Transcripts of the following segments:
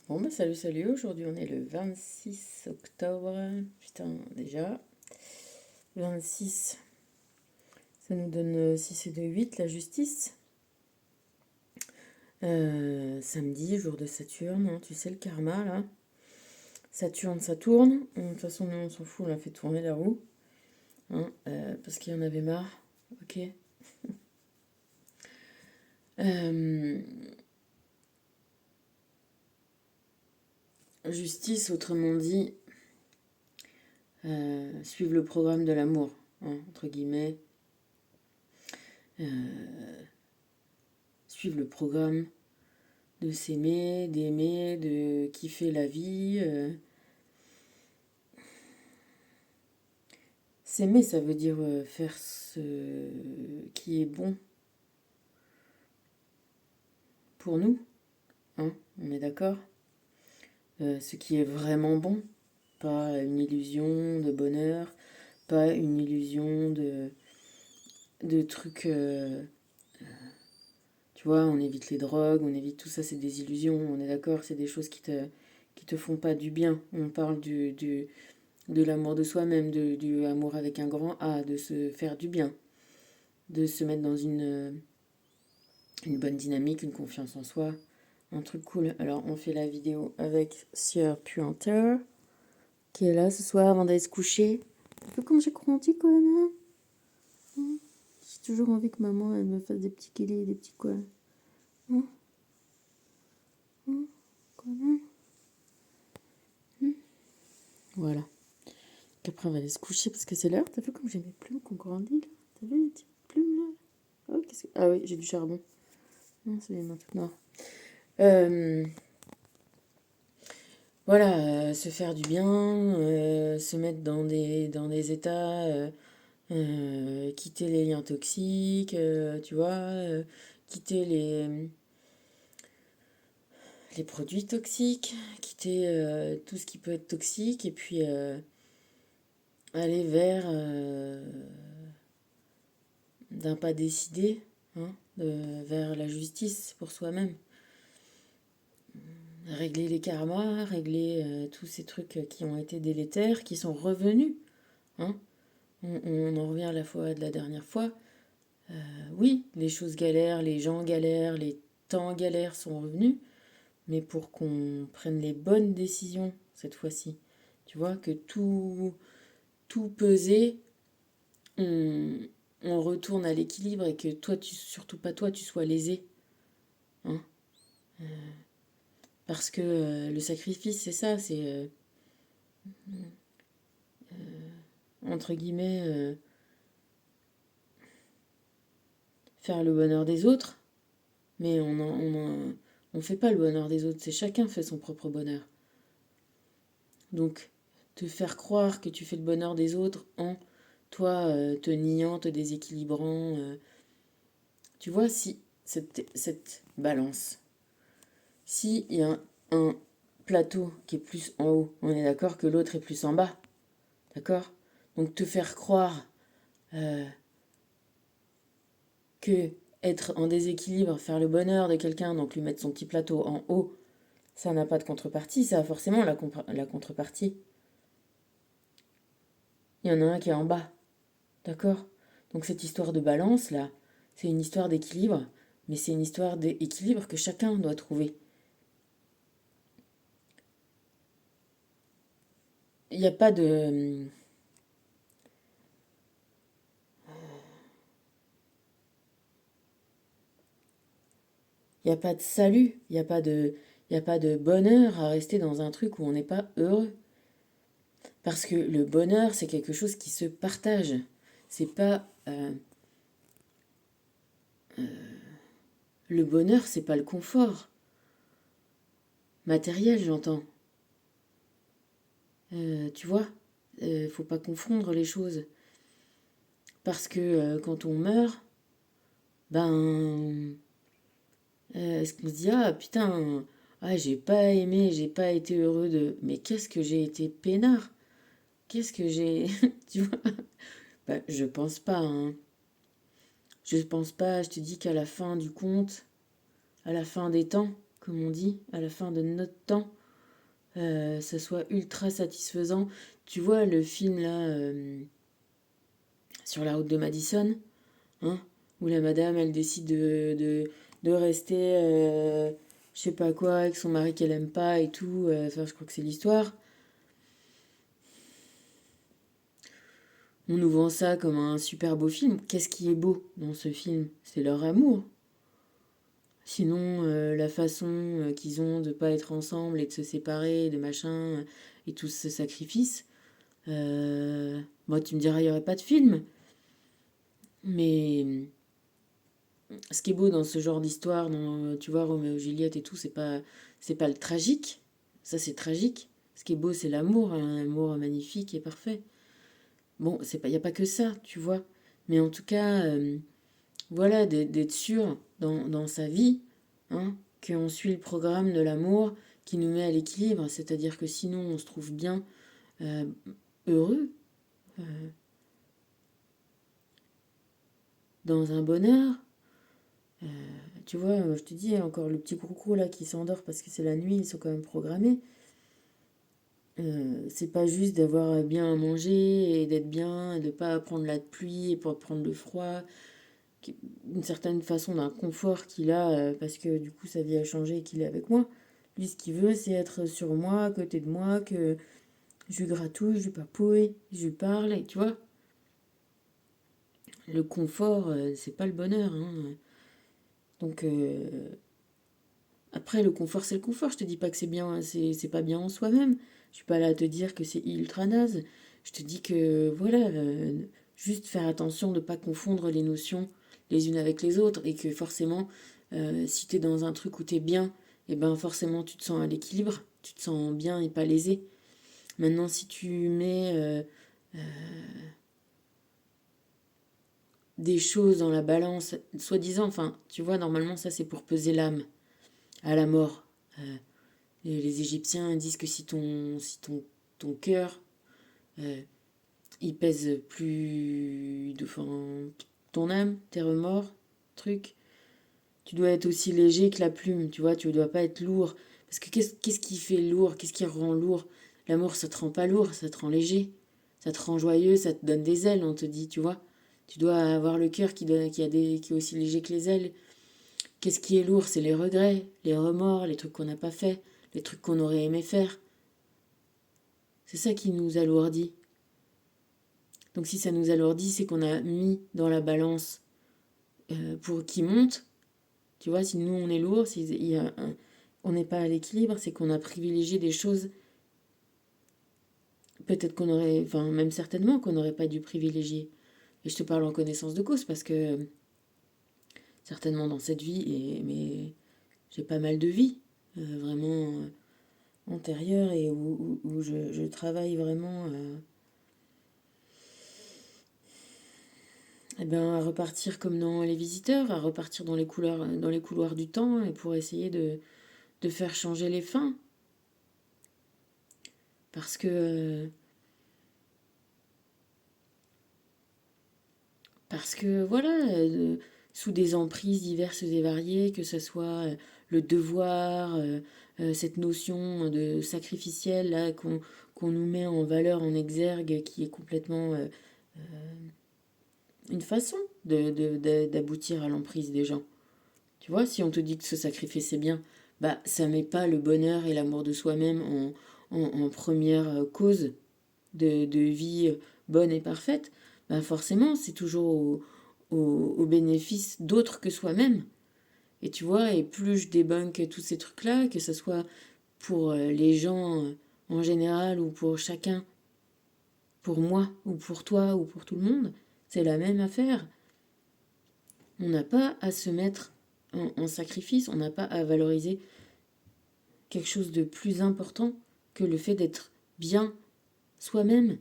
Bon bah salut, aujourd'hui on est le 26 octobre, putain déjà, 26, ça nous donne 6 et 2, 8, la justice. Samedi, jour de Saturne, hein, tu sais le karma là. Saturne, ça tourne, de toute façon nous on s'en fout, on a fait tourner la roue, hein, parce qu'il y en avait marre, ok. Euh, Justice, autrement dit, suivre le programme de l'amour, hein, entre guillemets. Suivre le programme de s'aimer, d'aimer, de kiffer la vie. S'aimer, ça veut dire faire ce qui est bon pour nous, hein, on est d'accord. Ce qui est vraiment bon, pas une illusion de bonheur, pas une illusion de trucs. Tu vois, on évite les drogues, on évite tout ça, c'est des illusions, on est d'accord, c'est des choses qui te font pas du bien. On parle de l'amour de soi-même, du amour avec un grand A, de se faire du bien, de se mettre dans une bonne dynamique, une confiance en soi, un truc cool. Alors on fait la vidéo avec Sieur Puanteur, qui est là ce soir avant d'aller se coucher. Un peu comme j'ai grandi quand même. Hein. J'ai toujours envie que maman elle me fasse des petits guillis, des petits quoi. Hein. Hein. Quand même. Hein. Voilà. Qu'après on va aller se coucher parce que c'est l'heure. T'as vu comme j'ai mes plumes qui ont grandi là? T'as vu les petites plumes là? Oh, ah oui, j'ai du charbon. Non, c'est les mains toutes noires. Voilà, se faire du bien, se mettre dans des états, quitter les liens toxiques, tu vois, quitter les produits toxiques, quitter tout ce qui peut être toxique, et puis aller d'un pas décidé, hein, vers la justice pour soi-même. Régler les karmas, régler tous ces trucs qui ont été délétères, qui sont revenus. Hein. On en revient à la fois de la dernière fois. Oui, les choses galèrent, les gens galèrent, les temps galèrent sont revenus, mais pour qu'on prenne les bonnes décisions cette fois-ci. Tu vois, que tout pesé, on, on retourne à l'équilibre et que toi, surtout pas toi, tu sois lésé. Hein. Parce que le sacrifice, c'est ça, c'est entre guillemets faire le bonheur des autres, mais on fait pas le bonheur des autres, c'est chacun fait son propre bonheur. Donc, te faire croire que tu fais le bonheur des autres en toi te niant, te déséquilibrant. Tu vois, si cette balance, si il y a un plateau qui est plus en haut, on est d'accord que l'autre est plus en bas. D'accord? Donc, te faire croire euh, que être en déséquilibre, faire le bonheur de quelqu'un, donc lui mettre son petit plateau en haut, ça n'a pas de contrepartie, ça a forcément la contrepartie. Il y en a un qui est en bas, d'accord? Donc cette histoire de balance, là, c'est une histoire d'équilibre, mais c'est une histoire d'équilibre que chacun doit trouver. Il n'y a pas de... Il n'y a pas de salut, il y a pas de bonheur à rester dans un truc où on n'est pas heureux. Parce que le bonheur, c'est quelque chose qui se partage. C'est pas... le bonheur, c'est pas le confort. Matériel, j'entends. Tu vois, faut pas confondre les choses. Parce que quand on meurt, ben, est-ce qu'on se dit, ah putain, ah, j'ai pas aimé, j'ai pas été heureux de... Mais qu'est-ce que j'ai été peinard? Qu'est-ce que j'ai... Tu vois? Ben, je pense pas, hein. Je pense pas, je te dis qu'à la fin du compte, à la fin des temps, comme on dit, à la fin de notre temps, ça soit ultra satisfaisant. Tu vois le film là, sur la route de Madison, hein, où la madame, elle décide de rester, je sais pas quoi, avec son mari qu'elle aime pas et tout. Enfin, je crois que c'est l'histoire. On nous vend ça comme un super beau film. Qu'est-ce qui est beau dans ce film? C'est leur amour. Sinon, la façon qu'ils ont de pas être ensemble et de se séparer, de machin, et tout ce sacrifice, moi, tu me diras, il n'y aurait pas de film. Mais ce qui est beau dans ce genre d'histoire, dans, tu vois, Roméo et Juliette et tout, c'est pas le tragique. Ça, c'est tragique. Ce qui est beau, c'est l'amour, un amour magnifique et parfait. Bon, c'est pas, y a pas que ça, tu vois. Mais en tout cas, voilà, d'être sûr dans sa vie, hein, qu'on suit le programme de l'amour qui nous met à l'équilibre. C'est-à-dire que sinon, on se trouve bien, euh, heureux, euh, dans un bonheur. Euh, Tu vois, je te dis encore le petit coucou là qui s'endort parce que c'est la nuit, ils sont quand même programmés. C'est pas juste d'avoir bien à manger et d'être bien, et de pas prendre la pluie et pas prendre le froid, d'une certaine façon d'un confort qu'il a parce que du coup sa vie a changé et qu'il est avec moi. Lui, ce qu'il veut, c'est être sur moi, à côté de moi, que je lui gratouille, je lui papouille, je lui parle, et tu vois. Le confort, c'est pas le bonheur, hein. Donc, après, le confort, c'est le confort. Je te dis pas que c'est bien, c'est pas bien en soi-même. Je suis pas là à te dire que c'est ultra naze. Je te dis que, voilà, juste faire attention de ne pas confondre les notions les unes avec les autres et que forcément, si tu es dans un truc où tu es bien, et ben forcément tu te sens à l'équilibre, tu te sens bien et pas lésé. Maintenant, si tu mets des choses dans la balance, soi-disant, enfin, tu vois, normalement, ça c'est pour peser l'âme à la mort. Euh, les Égyptiens disent que ton cœur, euh, il pèse plus de, enfin, ton âme, tes remords, truc, tu dois être aussi léger que la plume, tu vois, tu ne dois pas être lourd. Parce que qu'est-ce qui fait lourd? Qu'est-ce qui rend lourd? L'amour, ça te rend pas lourd, ça te rend léger. Ça te rend joyeux, ça te donne des ailes, on te dit, tu vois. Tu dois avoir le cœur qui est aussi léger que les ailes. Qu'est-ce qui est lourd? C'est les regrets, les remords, les trucs qu'on n'a pas fait, les trucs qu'on aurait aimé faire. C'est ça qui nous alourdit. Donc si ça nous alourdit, c'est qu'on a mis dans la balance pour qu'il monte. Tu vois, si nous on est lourd, si on n'est pas à l'équilibre, c'est qu'on a privilégié des choses, peut-être qu'on aurait, enfin même certainement qu'on n'aurait pas dû privilégier. Et je te parle en connaissance de cause parce que certainement dans cette vie, mais j'ai pas mal de vies vraiment antérieures et où je travaille vraiment eh ben, à repartir comme dans Les Visiteurs, à repartir dans les couloirs du temps et pour essayer de faire changer les fins. Parce que, parce que voilà, sous des emprises diverses et variées, que ce soit le devoir, cette notion de sacrificiel là, qu'on nous met en valeur, en exergue, qui est complètement une façon d'aboutir à l'emprise des gens. Tu vois, si on te dit que se sacrifier c'est bien, bah ça met pas le bonheur et l'amour de soi-même en première cause de vie bonne et parfaite, bah forcément c'est toujours au bénéfice d'autres que soi-même. Et tu vois, et plus je débunk tous ces trucs-là, que ce soit pour les gens en général ou pour chacun, pour moi ou pour toi ou pour tout le monde, c'est la même affaire. On n'a pas à se mettre en sacrifice, on n'a pas à valoriser quelque chose de plus important que le fait d'être bien soi-même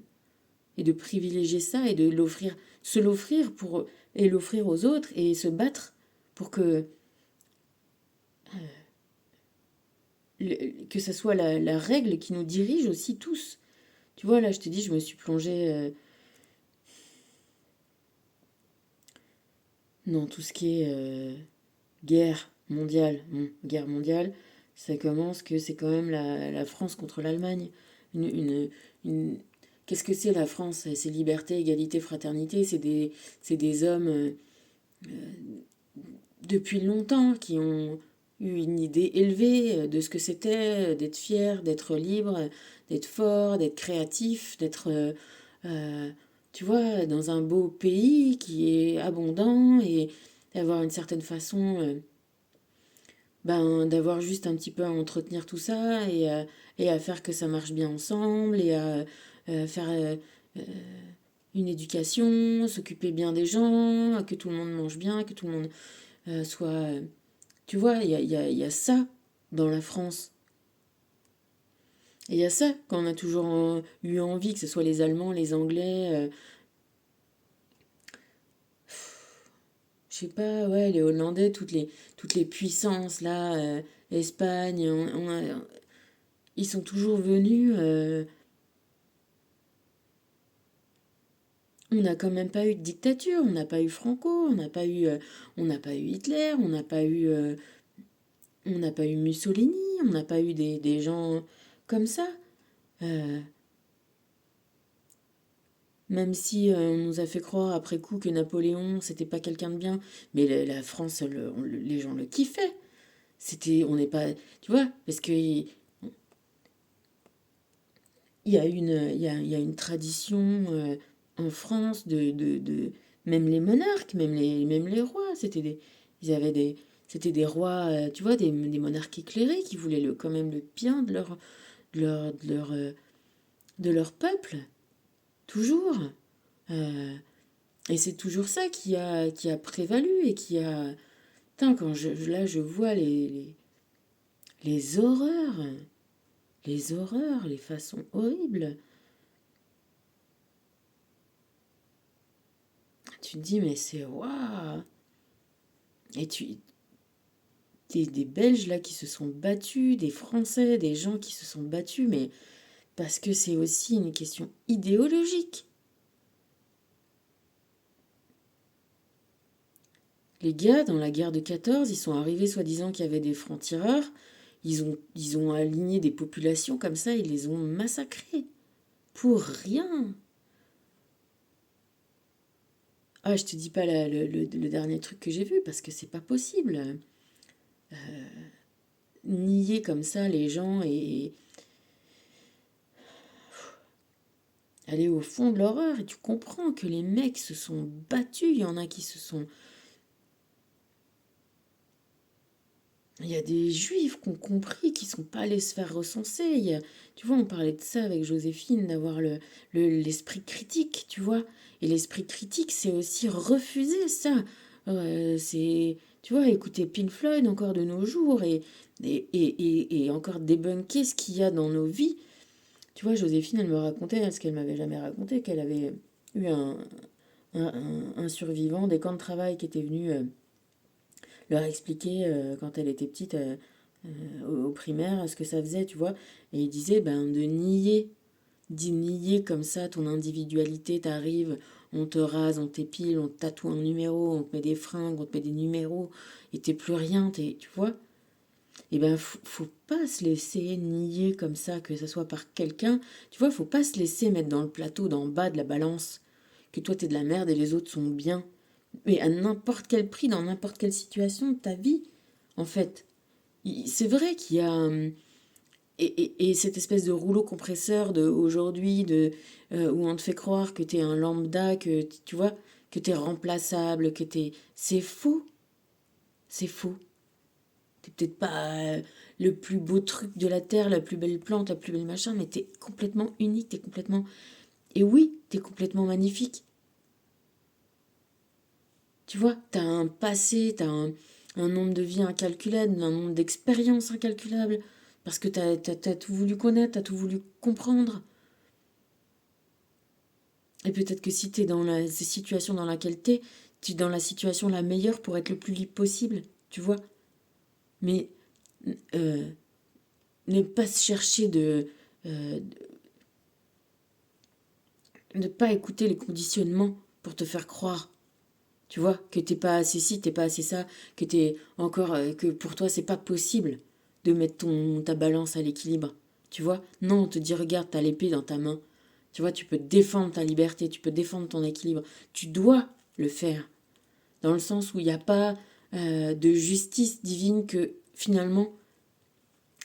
et de privilégier ça et de l'offrir, se l'offrir pour et l'offrir aux autres et se battre pour que ça soit la règle qui nous dirige aussi tous. Tu vois, là, je te dis, je me suis plongée dans tout ce qui est guerre mondiale. Guerre mondiale. Ça commence que c'est quand même la France contre l'Allemagne. Une, une, une- Qu'est-ce que c'est la France? C'est liberté, égalité, fraternité. C'est des hommes depuis longtemps qui ont eu une idée élevée de ce que c'était d'être fier, d'être libre, d'être fort, d'être créatif, d'être, euh, tu vois, dans un beau pays qui est abondant et d'avoir une certaine façon, ben, d'avoir juste un petit peu à entretenir tout ça et à faire que ça marche bien ensemble et à faire euh, une éducation, s'occuper bien des gens, que tout le monde mange bien, que tout le monde soit... Tu vois, il y a ça dans la France. Et il y a ça qu'on a toujours eu envie, que ce soit les Allemands, les Anglais, je sais pas, ouais, les Hollandais, toutes les puissances, là, Espagne, ils sont toujours venus. On n'a quand même pas eu de dictature, on n'a pas eu Franco, on n'a pas eu Hitler, on n'a pas eu Mussolini, on n'a pas eu des gens comme ça. Euh, Même si on nous a fait croire après coup que Napoléon, c'était pas quelqu'un de bien, mais la France, les gens le kiffaient. On n'est pas, tu vois, parce que il y a une tradition en France même les monarques, même les rois, ils avaient c'était des rois, tu vois, des monarques éclairés qui voulaient quand même le bien de leur, de leur, de leur peuple, toujours. Euh, Et c'est toujours ça qui a prévalu et qui a... Putain, là, je vois les horreurs, les façons horribles. Tu te dis, mais c'est... Waouh. Et des Belges, là, qui se sont battus, des Français, des gens qui se sont battus, mais parce que c'est aussi une question idéologique. Les gars, dans la guerre de 14, ils sont arrivés soi-disant qu'il y avait des francs-tireurs. Ils ont aligné des populations comme ça, ils les ont massacrés. Pour rien. Ah, je te dis pas le dernier truc que j'ai vu parce que c'est pas possible. Nier comme ça les gens et aller au fond de l'horreur. Et tu comprends que les mecs se sont battus. Il y en a qui se sont. Il y a des juifs qui ont compris, qui sont pas allés se faire recenser. Tu vois, on parlait de ça avec Joséphine, d'avoir l'esprit critique, tu vois. Et l'esprit critique, c'est aussi refuser ça. Tu vois, écouter Pink Floyd encore de nos jours et encore débunker ce qu'il y a dans nos vies. Tu vois, Joséphine, elle me racontait, ce qu'elle m'avait jamais raconté, qu'elle avait eu un survivant des camps de travail qui était venu leur expliquer quand elle était petite au primaire ce que ça faisait, tu vois. Et il disait, ben, d'y nier comme ça ton individualité, t'arrives, on te rase, on t'épile, on te tatoue un numéro, on te met des fringues, on te met des numéros, et t'es plus rien, tu vois. Et ben, faut pas se laisser nier comme ça, que ce soit par quelqu'un. Tu vois, faut pas se laisser mettre dans le plateau d'en bas de la balance, que toi t'es de la merde et les autres sont bien. Mais à n'importe quel prix, dans n'importe quelle situation de ta vie, en fait. C'est vrai qu'il y a et cette espèce de rouleau compresseur de aujourd'hui où on te fait croire que t'es un lambda, que tu vois, que t'es remplaçable, c'est faux, c'est faux. T'es peut-être pas le plus beau truc de la terre, la plus belle plante, la plus belle machin, mais t'es complètement unique, t'es complètement et oui, t'es complètement magnifique. Tu vois, t'as un passé, un nombre de vies incalculable, un nombre d'expériences incalculables, parce que t'as tout voulu connaître, t'as tout voulu comprendre. Et peut-être que si t'es dans la situation dans laquelle t'es dans la situation la meilleure pour être le plus libre possible, tu vois. Mais euh, ne pas se chercher euh, ne pas écouter les conditionnements pour te faire croire. Tu vois, que t'es pas assez ci, t'es pas assez ça, que t'es encore, que pour toi c'est pas possible de mettre ta balance à l'équilibre. Tu vois? Non, on te dit, regarde, t'as l'épée dans ta main. Tu vois, tu peux défendre ta liberté, tu peux défendre ton équilibre. Tu dois le faire. Dans le sens où il n'y a pas de justice divine que finalement,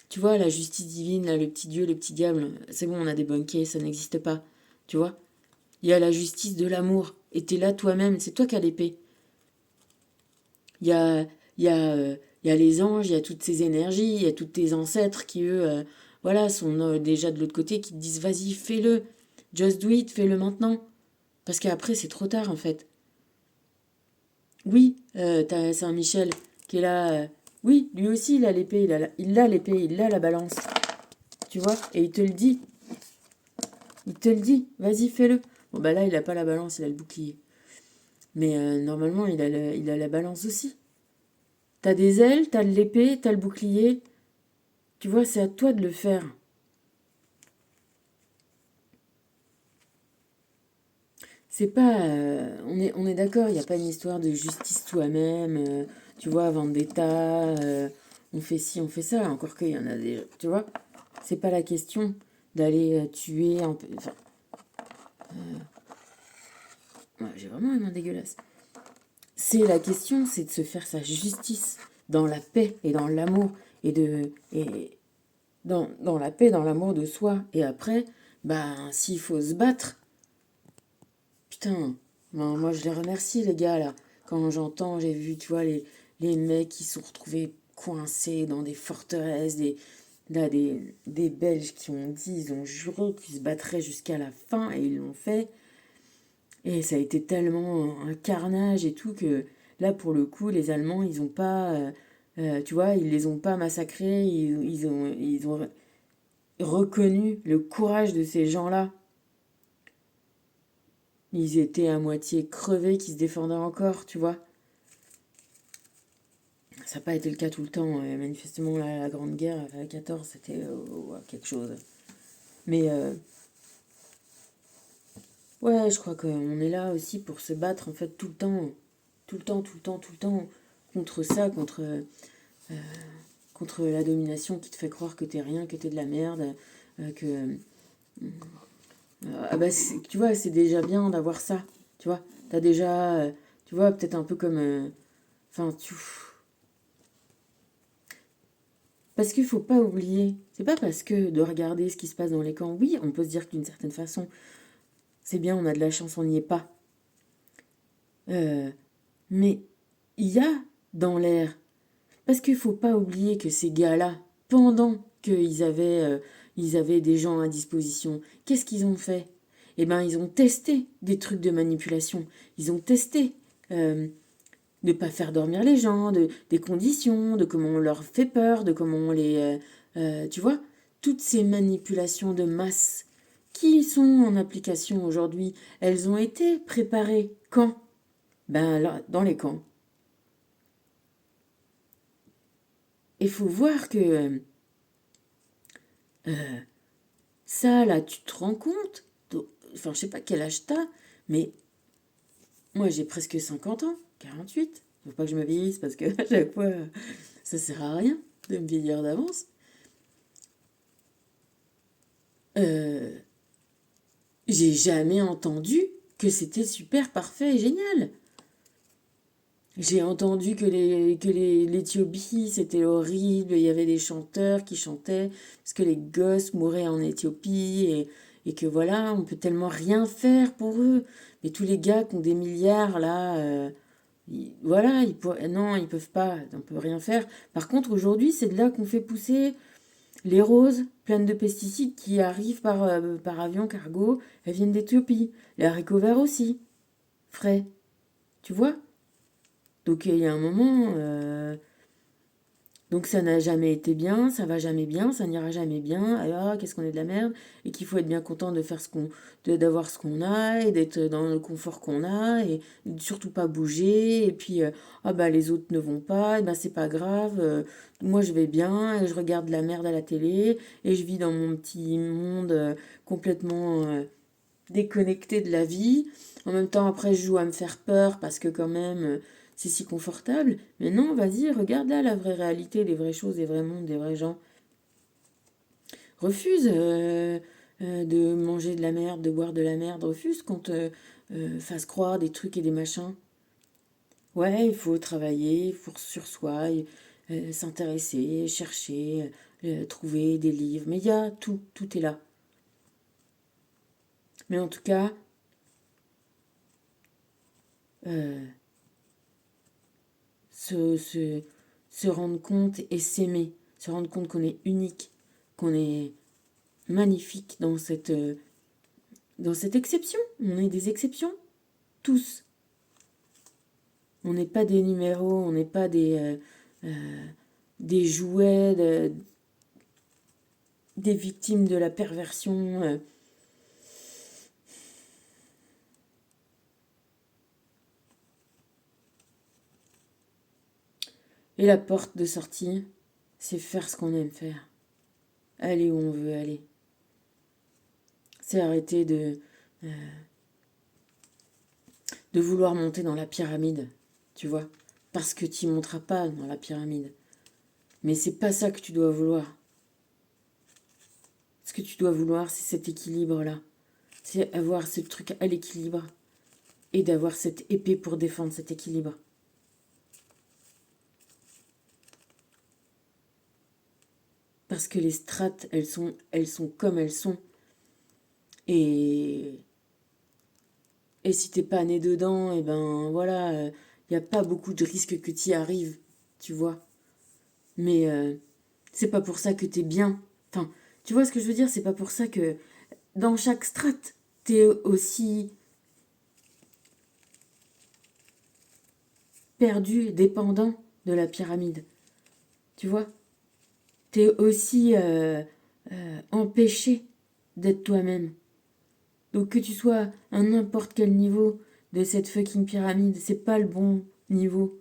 tu vois, la justice divine, là, le petit Dieu, le petit diable, c'est bon, on a débunké, ça n'existe pas. Tu vois? Il y a la justice de l'amour. Et t'es là toi-même, c'est toi qui as l'épée. Il y a, il y a, il y a les anges, il y a toutes ces énergies, il y a tous tes ancêtres qui, eux, voilà, sont déjà de l'autre côté, qui te disent, vas-y, fais-le. Just do it, fais-le maintenant. Parce qu'après, c'est trop tard, en fait. Oui, t'as Saint-Michel qui est là. Oui, lui aussi, il a l'épée, il a l'épée, il a la balance. Tu vois? Et il te le dit. Il te le dit. Vas-y, fais-le. Bon, bah là, il a pas la balance, il a le bouclier. Mais normalement, il a la balance aussi. T'as des ailes, t'as l'épée, t'as le bouclier. Tu vois, c'est à toi de le faire. C'est pas... on est d'accord, il n'y a pas une histoire de justice toi-même. Tu vois, vendetta, on fait ci, on fait ça. Encore qu'il y en a des... Tu vois? C'est pas la question d'aller tuer... Enfin, ouais, j'ai vraiment une main dégueulasse. C'est la question, c'est de se faire sa justice dans la paix et dans l'amour. Et dans la paix, dans l'amour de soi. Et après, ben, s'il faut se battre... Putain, ben, moi je les remercie les gars là. Quand j'entends, j'ai vu, tu vois, les mecs qui se sont retrouvés coincés dans des forteresses, des Belges qui ont dit, ils ont juré qu'ils se battraient jusqu'à la fin et ils l'ont fait. Et ça a été tellement un carnage et tout que là pour le coup, les Allemands, ils ont pas, tu vois, ils les ont pas massacrés, ils ont reconnu le courage de ces gens-là. Ils étaient à moitié crevés, qui se défendaient encore, tu vois. Ça n'a pas été le cas tout le temps. Manifestement, la Grande Guerre, à 14, c'était quelque chose. Mais ouais, je crois qu'on est là aussi pour se battre, en fait, tout le temps. Tout le temps, tout le temps, tout le temps. Contre ça, contre la domination qui te fait croire que t'es rien, que t'es de la merde. Que... ah bah, tu vois, c'est déjà bien d'avoir ça. Tu vois, t'as déjà... tu vois, peut-être un peu comme... Enfin, tu... Parce qu'il faut pas oublier, c'est pas parce que de regarder ce qui se passe dans les camps, oui, on peut se dire que d'une certaine façon, c'est bien, on a de la chance, on n'y est pas. Mais il y a dans l'air, parce qu'il faut pas oublier que ces gars-là, pendant ils avaient des gens à disposition, qu'est-ce qu'ils ont fait? Eh ben, ils ont testé des trucs de manipulation. Ils ont testé de ne pas faire dormir les gens, des conditions, de comment on leur fait peur, de comment on les... tu vois, toutes ces manipulations de masse qui sont en application aujourd'hui, elles ont été préparées quand? Ben là, dans les camps. Il faut voir que ça, là, tu te rends compte? Enfin, je sais pas quel âge t'as, mais moi, j'ai presque 50 ans, 48. Faut pas que je me vieillisse parce que à chaque fois, ça sert à rien de me vieillir d'avance. Euh, j'ai jamais entendu que c'était super parfait et génial. J'ai entendu l'Éthiopie, c'était horrible, il y avait des chanteurs qui chantaient parce que les gosses mouraient en Éthiopie et que voilà, on peut tellement rien faire pour eux. Mais tous les gars qui ont des milliards là, voilà, non, ils peuvent pas, on peut rien faire. Par contre, aujourd'hui, c'est de là qu'on fait pousser les roses pleines de pesticides qui arrivent par avion cargo, elles viennent d'Éthiopie. Les haricots verts aussi, frais, tu vois? Donc il y a un moment, donc ça n'a jamais été bien, ça va jamais bien, ça n'ira jamais bien. Alors qu'est-ce qu'on est de la merde et qu'il faut être bien content de faire d'avoir ce qu'on a et d'être dans le confort qu'on a et surtout pas bouger. Et puis ah bah les autres ne vont pas, et ben c'est pas grave. Moi je vais bien et je regarde la merde à la télé et je vis dans mon petit monde complètement déconnecté de la vie. En même temps après je joue à me faire peur parce que quand même c'est si confortable. Mais non, vas-y, regarde là la vraie réalité, les vraies choses, les vrais mondes, les vrais gens. Refuse de manger de la merde, de boire de la merde. Refuse qu'on te fasse croire des trucs et des machins. Ouais, il faut travailler sur soi, s'intéresser, chercher, trouver des livres. Mais il y a tout, tout est là. Mais en tout cas, euh, se, se, se rendre compte et s'aimer, se rendre compte qu'on est unique, qu'on est magnifique dans cette exception. On est des exceptions, tous. On n'est pas des numéros, on n'est pas des jouets, des victimes de la perversion. Et la porte de sortie, c'est faire ce qu'on aime faire. Aller où on veut aller. C'est arrêter de vouloir monter dans la pyramide, tu vois. Parce que tu ne monteras pas dans la pyramide. Mais c'est pas ça que tu dois vouloir. Ce que tu dois vouloir, c'est cet équilibre-là. C'est avoir ce truc à l'équilibre. Et d'avoir cette épée pour défendre cet équilibre. Parce que les strates, elles sont comme elles sont. Et si t'es pas né dedans, et ben voilà, y a pas beaucoup de risques que t'y arrives, tu vois. Mais c'est pas pour ça que t'es bien. Enfin, tu vois ce que je veux dire? C'est pas pour ça que dans chaque strate, t'es aussi perdu, dépendant de la pyramide. Tu vois? T'es aussi empêché d'être toi-même. Donc que tu sois à n'importe quel niveau de cette fucking pyramide, c'est pas le bon niveau.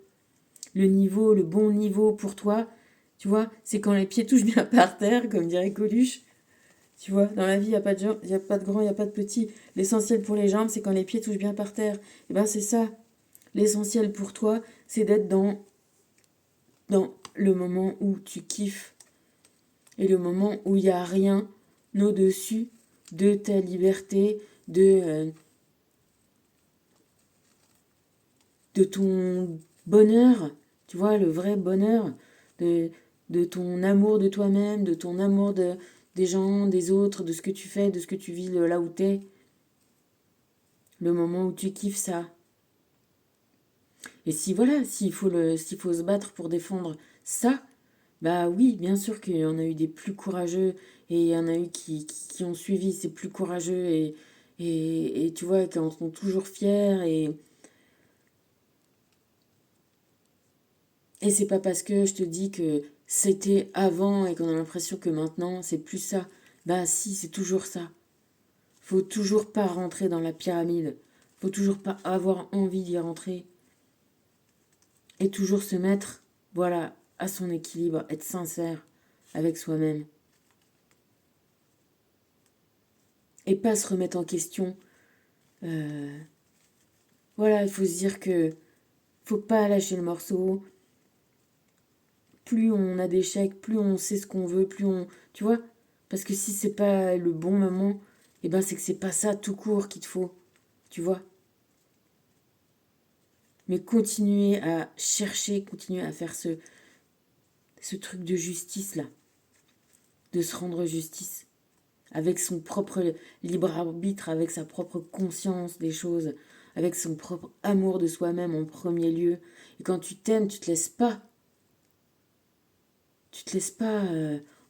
Le bon niveau pour toi, tu vois, c'est quand les pieds touchent bien par terre, comme dirait Coluche. Tu vois, dans la vie, il n'y a pas de gens, y a pas de grands, il n'y a pas de petits. L'essentiel pour les jambes, c'est quand les pieds touchent bien par terre. Et ben c'est ça. L'essentiel pour toi, c'est d'être dans le moment où tu kiffes. Et le moment où il n'y a rien au-dessus de ta liberté, de ton bonheur, tu vois, le vrai bonheur, de, de ton amour de toi-même, de ton amour des gens, des autres, de ce que tu fais, de ce que tu vis là où t'es. Le moment où tu kiffes ça. Et si voilà, s'il faut se battre pour défendre ça, bah oui, bien sûr qu'il y en a eu des plus courageux et il y en a eu qui ont suivi ces plus courageux et tu vois, qui en sont toujours fiers et c'est pas parce que je te dis que c'était avant et qu'on a l'impression que maintenant c'est plus ça. Bah si, c'est toujours ça. Faut toujours pas rentrer dans la pyramide. Faut toujours pas avoir envie d'y rentrer. Et toujours se mettre, voilà, à son équilibre, être sincère avec soi-même. Et pas se remettre en question. Voilà, il faut se dire que faut pas lâcher le morceau. Plus on a d'échecs, plus on sait ce qu'on veut, plus on... Tu vois? Parce que si c'est pas le bon moment, eh ben c'est que c'est pas ça tout court qu'il te faut. Tu vois? Mais continuer à chercher, continuer à faire ce truc de justice là. De se rendre justice. Avec son propre libre arbitre, avec sa propre conscience des choses, avec son propre amour de soi-même en premier lieu. Et quand tu t'aimes, tu te laisses pas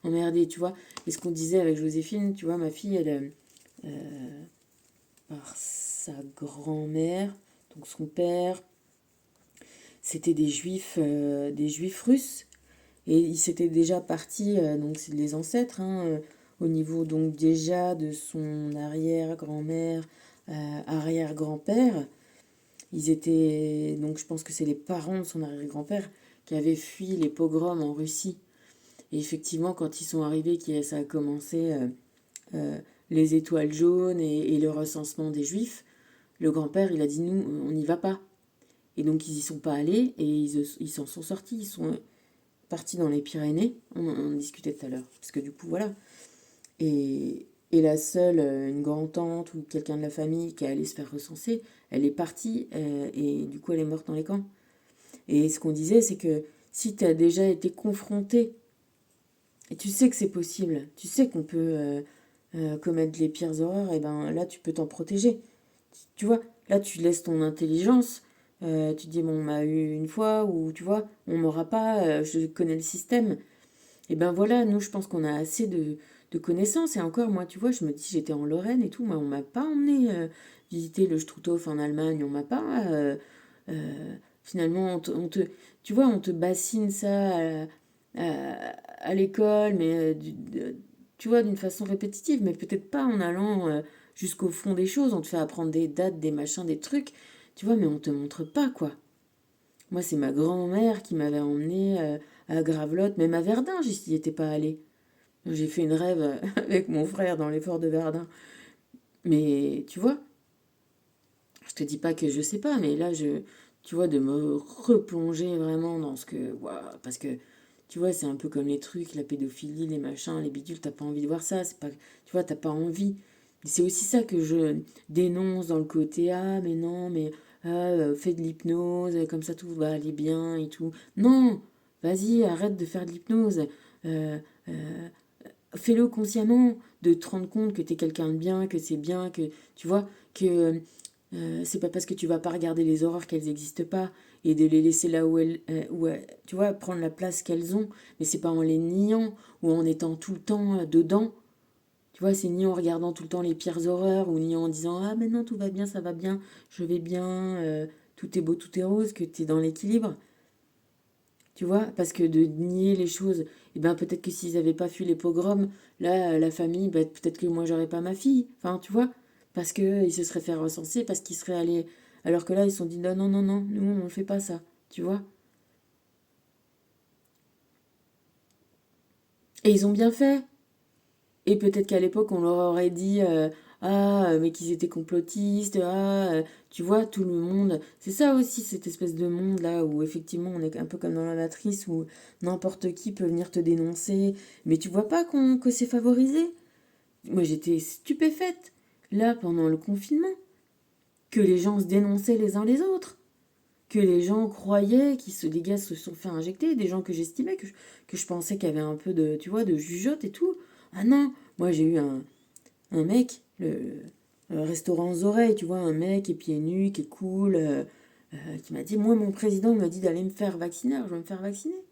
emmerder, tu vois. Et ce qu'on disait avec Joséphine, tu vois, ma fille, elle, par sa grand-mère, donc son père, c'était des juifs russes. Et ils s'étaient déjà partis, donc c'est les ancêtres, hein, au niveau donc déjà de son arrière-grand-mère, arrière-grand-père. Ils étaient, donc je pense que c'est les parents de son arrière-grand-père qui avaient fui les pogroms en Russie. Et effectivement, quand ils sont arrivés, ça a commencé euh, les étoiles jaunes et le recensement des juifs, le grand-père, il a dit, nous, on n'y va pas. Et donc, ils y sont pas allés et ils s'en sont sortis. Ils sont partis dans les Pyrénées. On en discutait tout à l'heure. Parce que du coup, voilà. Et la seule, une grand-tante ou quelqu'un de la famille qui est allé se faire recenser, elle est partie et du coup, elle est morte dans les camps. Et ce qu'on disait, c'est que si tu as déjà été confronté et tu sais que c'est possible, tu sais qu'on peut commettre les pires horreurs, et ben là, tu peux t'en protéger. Tu vois, là, tu laisses ton intelligence. Tu te dis, bon, on m'a eu une fois, ou tu vois, on m'aura pas, je connais le système. Et ben voilà, nous, je pense qu'on a assez de connaissances. Et encore, moi, tu vois, je me dis, j'étais en Lorraine et tout, moi, on m'a pas emmené visiter le Struthof en Allemagne, on m'a pas. Finalement, tu vois, on te bassine ça à l'école, mais tu vois, d'une façon répétitive, mais peut-être pas en allant jusqu'au fond des choses. On te fait apprendre des dates, des machins, des trucs, tu vois, mais on te montre pas, quoi. Moi, c'est ma grand-mère qui m'avait emmené à Gravelotte, même à Verdun, j'y étais pas allée. J'ai fait une rêve avec mon frère dans les forts de Verdun. Mais tu vois, je te dis pas que je sais pas, mais là, tu vois, de me replonger vraiment dans ce que. Ouah, parce que, tu vois, c'est un peu comme les trucs, la pédophilie, les machins, les bidules, t'as pas envie de voir ça, c'est pas. Tu vois, t'as pas envie. C'est aussi ça que je dénonce dans le côté ah, mais non, mais fais de l'hypnose, comme ça tout va aller bien et tout. Non, vas-y, arrête de faire de l'hypnose. Euh, euh, Fais-le consciemment, de te rendre compte que t'es quelqu'un de bien, que tu vois, que c'est pas parce que tu vas pas regarder les horreurs qu'elles n'existent pas et de les laisser là tu vois, prendre la place qu'elles ont, mais c'est pas en les niant ou en étant tout le temps dedans. Tu vois, c'est ni en regardant tout le temps les pires horreurs ou ni en disant ah mais non tout va bien, ça va bien, je vais bien, tout est beau, tout est rose, que tu es dans l'équilibre. Tu vois, parce que de nier les choses, eh ben peut-être que s'ils n'avaient pas fui les pogroms, là, la famille, ben, peut-être que moi, j'aurais pas ma fille. Enfin, tu vois, parce qu'ils se seraient fait recenser, parce qu'ils seraient allés. Alors que là, ils se sont dit non, non, non, non, nous, on ne fait pas ça. Tu vois. Et ils ont bien fait. Et peut-être qu'à l'époque, on leur aurait dit ah, mais qu'ils étaient complotistes, ah, tu vois, tout le monde. C'est ça aussi, cette espèce de monde-là où effectivement, on est un peu comme dans la matrice où n'importe qui peut venir te dénoncer. Mais tu vois pas que c'est favorisé? Moi, j'étais stupéfaite, là, pendant le confinement, que les gens se dénonçaient les uns les autres. Que les gens croyaient des gars se sont fait injecter, des gens que j'estimais, que je pensais qu'il y avait un peu de, tu vois, de jugeote et tout. Ah non, moi j'ai eu un mec, le restaurant aux oreilles, tu vois, un mec qui est pieds nus, qui est cool, qui m'a dit, moi mon président m'a dit d'aller me faire vacciner, alors je vais me faire vacciner.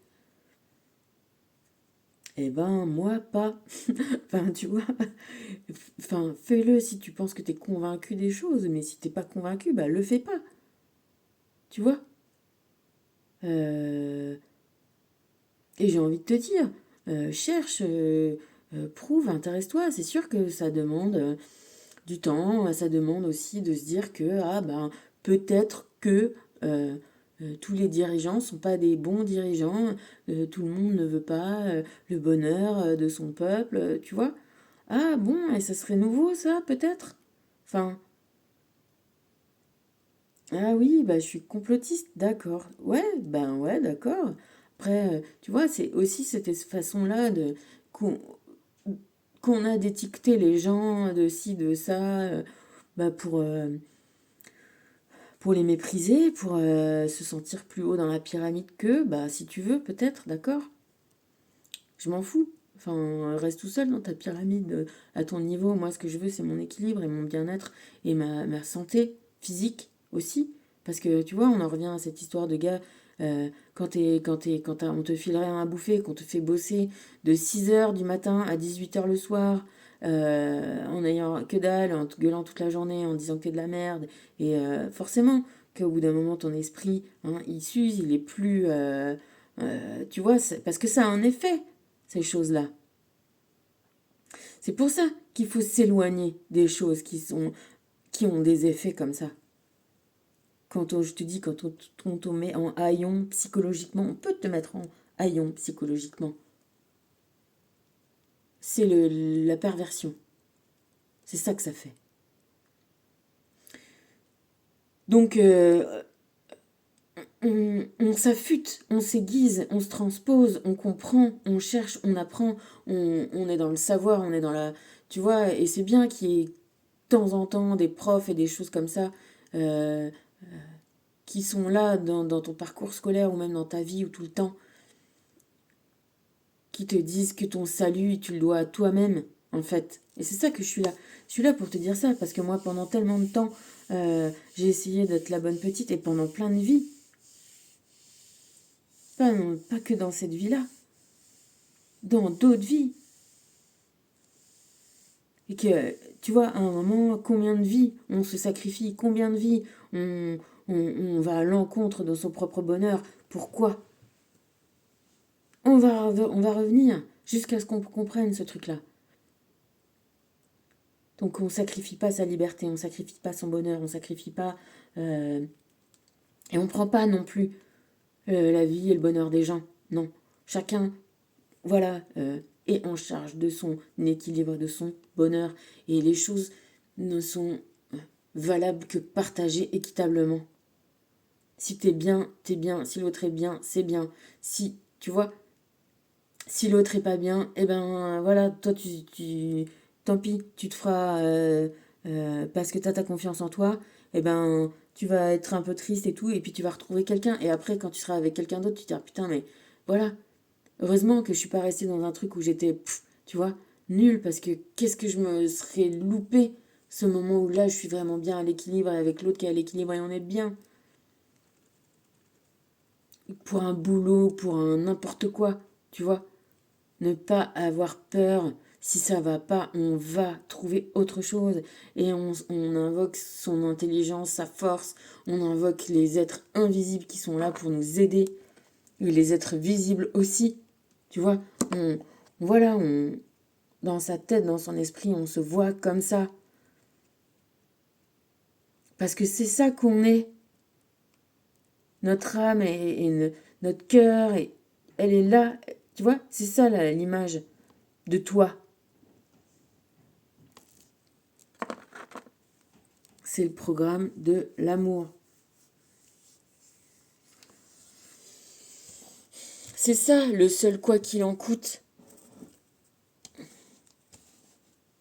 Eh ben moi pas. Enfin tu vois, enfin fais-le si tu penses que t'es convaincu des choses, mais si t'es pas convaincu, bah le fais pas, tu vois. Euh, et j'ai envie de te dire, cherche, prouve, intéresse-toi, c'est sûr que ça demande du temps, ça demande aussi de se dire que ah ben peut-être que tous les dirigeants sont pas des bons dirigeants, tout le monde ne veut pas le bonheur de son peuple, tu vois. Ah bon, et ça serait nouveau ça peut-être. Enfin, ah oui, bah je suis complotiste, d'accord. Ouais, ben ouais, d'accord. Après, tu vois, c'est aussi cette façon-là de qu'on qu'on a d'étiqueter les gens de ci, de ça, bah pour les mépriser, pour se sentir plus haut dans la pyramide qu'eux, bah si tu veux, peut-être, d'accord. Je m'en fous. Enfin, reste tout seul dans ta pyramide à ton niveau. Moi, ce que je veux, c'est mon équilibre et mon bien-être et ma santé physique aussi. Parce que tu vois, on en revient à cette histoire de gars. On te filerait un bouffer, qu'on te fait bosser de 6 h du matin à 18 h le soir, en ayant que dalle, en te gueulant toute la journée, en disant que t'es de la merde. Et forcément, qu'au bout d'un moment, ton esprit, hein, il s'use, il est plus. Tu vois, parce que ça a un effet ces choses-là. C'est pour ça qu'il faut s'éloigner des choses qui ont des effets comme ça. Je te dis, on te met en haillon psychologiquement, on peut te mettre en haillon psychologiquement. C'est la perversion. C'est ça que ça fait. Donc, on s'affûte, on s'aiguise, on se transpose, on comprend, on cherche, on apprend, on est dans le savoir, on est dans la... Tu vois, et c'est bien qu'il y ait de temps en temps des profs et des choses comme ça euh, qui sont là dans ton parcours scolaire ou même dans ta vie ou tout le temps, qui te disent que ton salut, tu le dois à toi-même, en fait. Et c'est ça que je suis là. Je suis là pour te dire ça, parce que moi, pendant tellement de temps, j'ai essayé d'être la bonne petite, et pendant plein de vies, pas que dans cette vie-là, dans d'autres vies. Et que, tu vois, à un moment, combien de vies on se sacrifie, combien de vies on va à l'encontre de son propre bonheur. Pourquoi on va revenir jusqu'à ce qu'on comprenne ce truc-là. Donc on ne sacrifie pas sa liberté, on ne sacrifie pas son bonheur, on ne sacrifie pas... et on ne prend pas non plus la vie et le bonheur des gens. Non. Chacun, voilà, est en charge de son équilibre, de son bonheur. Et les choses ne sont valables que partagées équitablement. Si t'es bien, t'es bien. Si l'autre est bien, c'est bien. Si, tu vois, si l'autre est pas bien, eh ben voilà, toi tant pis, tu te feras parce que t'as ta confiance en toi, eh ben tu vas être un peu triste et tout, et puis tu vas retrouver quelqu'un. Et après, quand tu seras avec quelqu'un d'autre, tu te diras putain, mais voilà, heureusement que je suis pas restée dans un truc où j'étais, tu vois, nulle, parce que qu'est-ce que je me serais loupé ce moment où là je suis vraiment bien à l'équilibre et avec l'autre qui est à l'équilibre et on est bien. Pour un boulot, pour un n'importe quoi, tu vois. Ne pas avoir peur. Si ça va pas, on va trouver autre chose. Et on invoque son intelligence, sa force. On invoque les êtres invisibles qui sont là pour nous aider. Et les êtres visibles aussi. Tu vois, voilà, dans sa tête, dans son esprit, on se voit comme ça. Parce que c'est ça qu'on est. Notre âme et notre cœur, elle est là. Tu vois, c'est ça l'image de toi. C'est le programme de l'amour. C'est ça le seul quoi qu'il en coûte.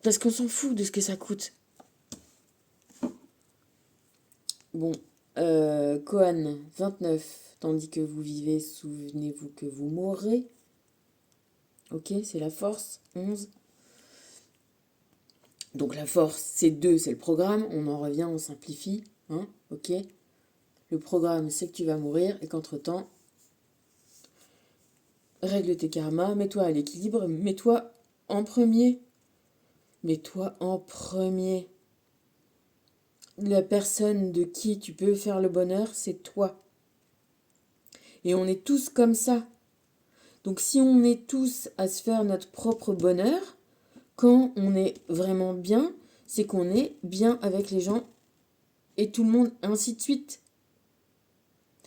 Parce qu'on s'en fout de ce que ça coûte. Bon, Kohan, 29. Tandis que vous vivez, souvenez-vous que vous mourrez. Ok, c'est la force. 11. Donc la force, c'est 2, c'est le programme. On en revient, on simplifie. Hein, ok. Le programme, c'est que tu vas mourir et qu'entre-temps, règle tes karmas, mets-toi à l'équilibre, mets-toi en premier. Mets-toi en premier. La personne de qui tu peux faire le bonheur, c'est toi. Et on est tous comme ça. Donc si on est tous à se faire notre propre bonheur, quand on est vraiment bien, c'est qu'on est bien avec les gens et tout le monde, ainsi de suite.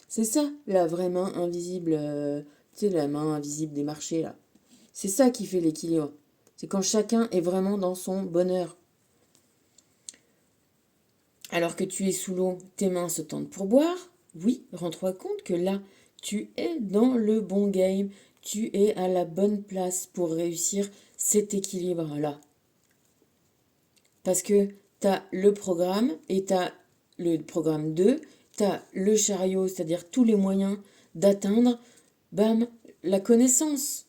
C'est ça, la vraie main invisible, tu sais, la main invisible des marchés, là. C'est ça qui fait l'équilibre. C'est quand chacun est vraiment dans son bonheur. Alors que tu es sous l'eau, tes mains se tendent pour boire. Oui, rends-toi compte que là, tu es dans le bon game. Tu es à la bonne place pour réussir cet équilibre-là. Parce que tu as le programme et tu as le programme 2, tu as le chariot, c'est-à-dire tous les moyens d'atteindre, bam, la connaissance.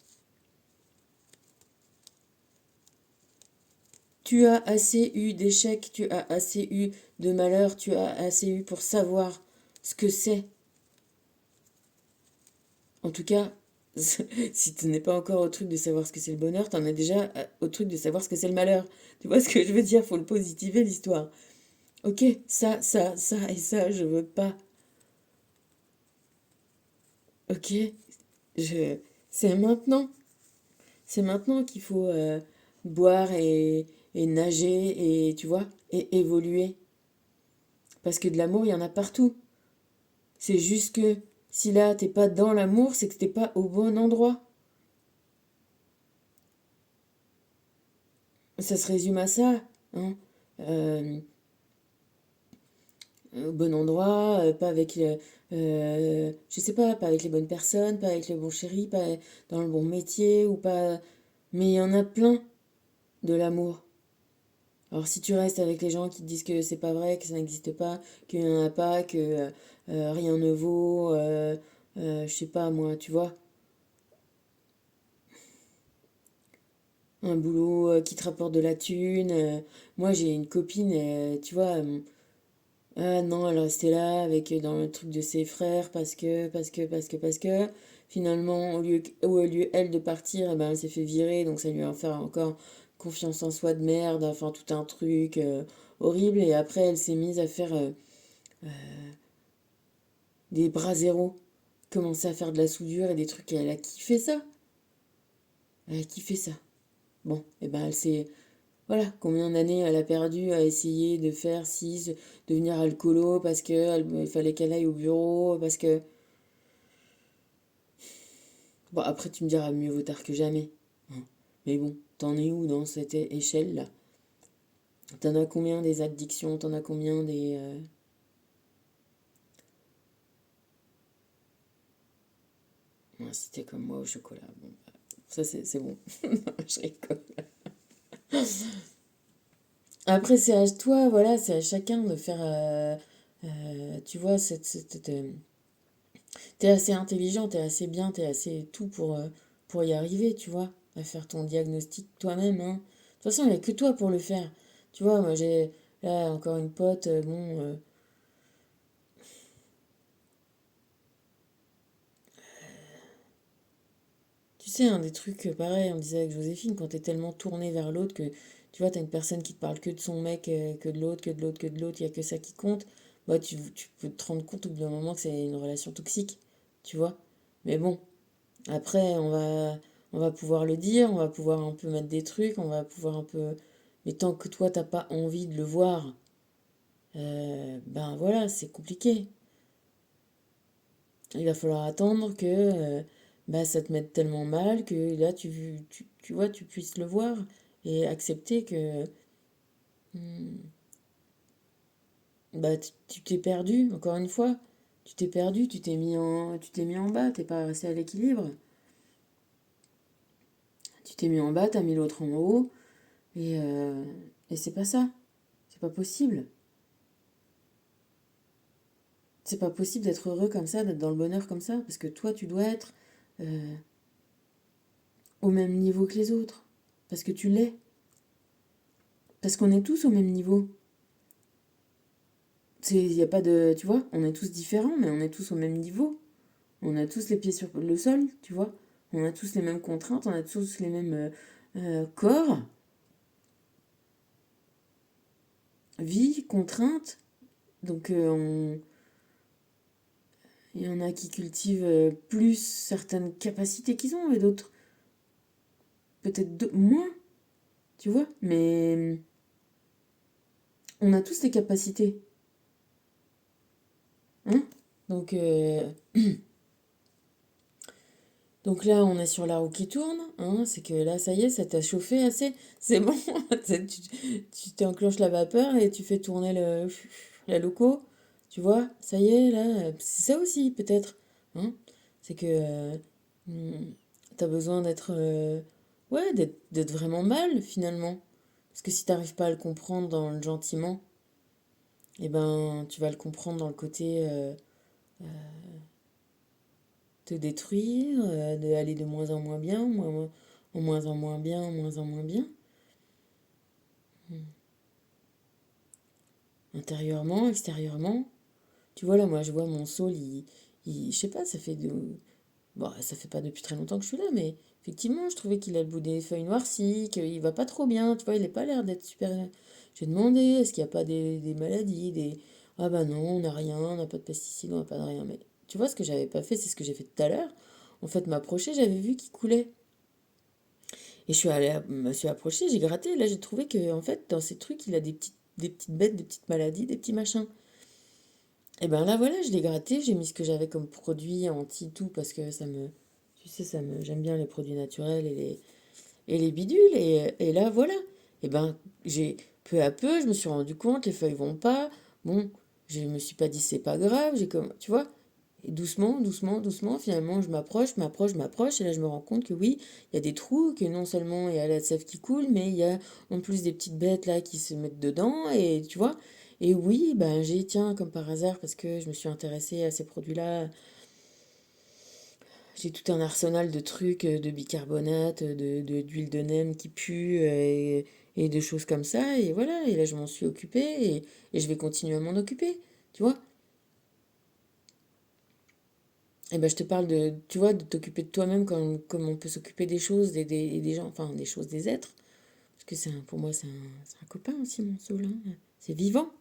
Tu as assez eu d'échecs, tu as assez eu de malheurs, tu as assez eu pour savoir ce que c'est. En tout cas, si tu n'es pas encore au truc de savoir ce que c'est le bonheur, tu en es déjà au truc de savoir ce que c'est le malheur. Tu vois ce que je veux dire? Faut le positiver, l'histoire. Ok, ça et ça, je veux pas. Ok, je... c'est maintenant. C'est maintenant qu'il faut boire et nager et, tu vois, et évoluer. Parce que de l'amour, il y en a partout. C'est juste que si là, t'es pas dans l'amour, c'est que t'es pas au bon endroit. Ça se résume à ça. Hein. Euh, au bon endroit, pas avec, je sais pas avec les bonnes personnes, pas avec le bon chéri, pas dans le bon métier ou pas. Mais il y en a plein de l'amour. Alors si tu restes avec les gens qui te disent que c'est pas vrai, que ça n'existe pas, qu'il n'y en a pas, que rien ne vaut, je sais pas moi, tu vois, un boulot qui te rapporte de la thune. Moi j'ai une copine, tu vois, ah non, elle restait là avec dans le truc de ses frères parce que finalement au lieu elle de partir, eh ben, elle s'est fait virer donc ça lui a fait encore confiance en soi de merde, enfin tout un truc horrible et après elle s'est mise à faire des bras zéro, commencer à faire de la soudure et des trucs et elle a kiffé ça. Elle a kiffé ça. Bon, et ben elle s'est voilà, combien d'années elle a perdu à essayer de faire ci, devenir alcoolo parce que il fallait qu'elle aille au bureau, parce que... Bon, après tu me diras mieux vaut tard que jamais. Hein. Mais bon, t'en es où dans cette échelle-là? T'en as combien des addictions? T'en as combien des... Ouais, si t'es comme moi au chocolat, bon, bah, ça c'est bon. Je rigole. Après, c'est à toi, voilà, c'est à chacun de faire... tu vois, t'es assez intelligent, t'es assez bien, t'es assez tout pour y arriver, tu vois, à faire ton diagnostic toi-même, hein. De toute façon, il n'y a que toi pour le faire. Tu vois, moi j'ai là encore une pote, bon, tu sais, des trucs pareils, on disait avec Joséphine, quand t'es tellement tourné vers l'autre que, tu vois, t'as une personne qui te parle que de son mec, que de l'autre, que de l'autre, que de l'autre, il n'y a que ça qui compte, bah tu peux te rendre compte au bout d'un moment que c'est une relation toxique, tu vois. Mais bon, après, on va pouvoir le dire, on va pouvoir un peu mettre des trucs, on va pouvoir un peu... Mais tant que toi, t'as pas envie de le voir, ben voilà, c'est compliqué. Il va falloir attendre que bah, ça te mette tellement mal que là, tu vois, tu puisses le voir et accepter que hmm, bah, tu t'es perdu, encore une fois. Tu t'es perdu, tu t'es mis en bas, t'es pas resté à l'équilibre. Tu t'es mis en bas, t'as mis l'autre en haut, et, euh, et c'est pas ça. C'est pas possible. C'est pas possible d'être heureux comme ça, d'être dans le bonheur comme ça, parce que toi, tu dois être euh, au même niveau que les autres. Parce que tu l'es. Parce qu'on est tous au même niveau. Y a pas de. Tu vois, on est tous différents, mais on est tous au même niveau. On a tous les pieds sur le sol, tu vois. On a tous les mêmes contraintes, on a tous les mêmes corps, vie, contraintes. Donc, il y en a qui cultivent plus certaines capacités qu'ils ont et d'autres peut-être moins, tu vois. Mais on a tous des capacités. Hein. Donc, donc là, on est sur la roue qui tourne. Hein, c'est que là, ça y est, ça t'a chauffé assez. C'est bon. Tu t'enclenches la vapeur et tu fais tourner la loco. Tu vois, ça y est, là. C'est ça aussi, peut-être. Hein, c'est que t'as besoin d'être... ouais, d'être vraiment mal, finalement. Parce que si t'arrives pas à le comprendre dans le gentiment, eh ben, tu vas le comprendre dans le côté te détruire, d'aller de moins en moins bien, en moins en moins bien, en moins en moins bien, intérieurement, extérieurement. Tu vois, là, moi, je vois mon saule, je sais pas, ça fait bon, ça fait pas depuis très longtemps que je suis là, mais effectivement, je trouvais qu'il a le bout des feuilles noircies, qu'il va pas trop bien, tu vois, il a pas l'air d'être super... J'ai demandé, est-ce qu'il n'y a pas des maladies, des... Ah bah non, on n'a rien, on n'a pas de pesticides, on n'a pas de rien, mais tu vois, ce que j'avais pas fait, c'est ce que j'ai fait tout à l'heure. En fait, m'approcher, j'avais vu qu'il coulait. Et je suis allée, me suis approchée, j'ai gratté, et là j'ai trouvé que en fait dans ces trucs il a des petites bêtes, des petites maladies, des petits machins. Et ben là voilà, je l'ai gratté, j'ai mis ce que j'avais comme produit anti tout parce que tu sais j'aime bien les produits naturels et les bidules et là voilà. Et ben j'ai peu à peu je me suis rendu compte les feuilles vont pas, bon Je me suis pas dit c'est pas grave, j'ai comme, tu vois. Et doucement, doucement, doucement, finalement, je m'approche, et là, je me rends compte que oui, il y a des trous, que non seulement il y a la sève qui coule, mais il y a en plus des petites bêtes là qui se mettent dedans, et tu vois. Et oui, ben tiens, comme par hasard, parce que je me suis intéressée à ces produits-là, j'ai tout un arsenal de trucs, de bicarbonate, d'huile de neem qui pue, et de choses comme ça, et voilà, et là, je m'en suis occupée, et je vais continuer à m'en occuper, tu vois. Et ben, je te parle de, tu vois, de t'occuper de toi-même comme on peut s'occuper des choses, des gens, enfin, des choses, des êtres. Parce que pour moi, c'est un copain aussi, mon soul, hein. C'est vivant.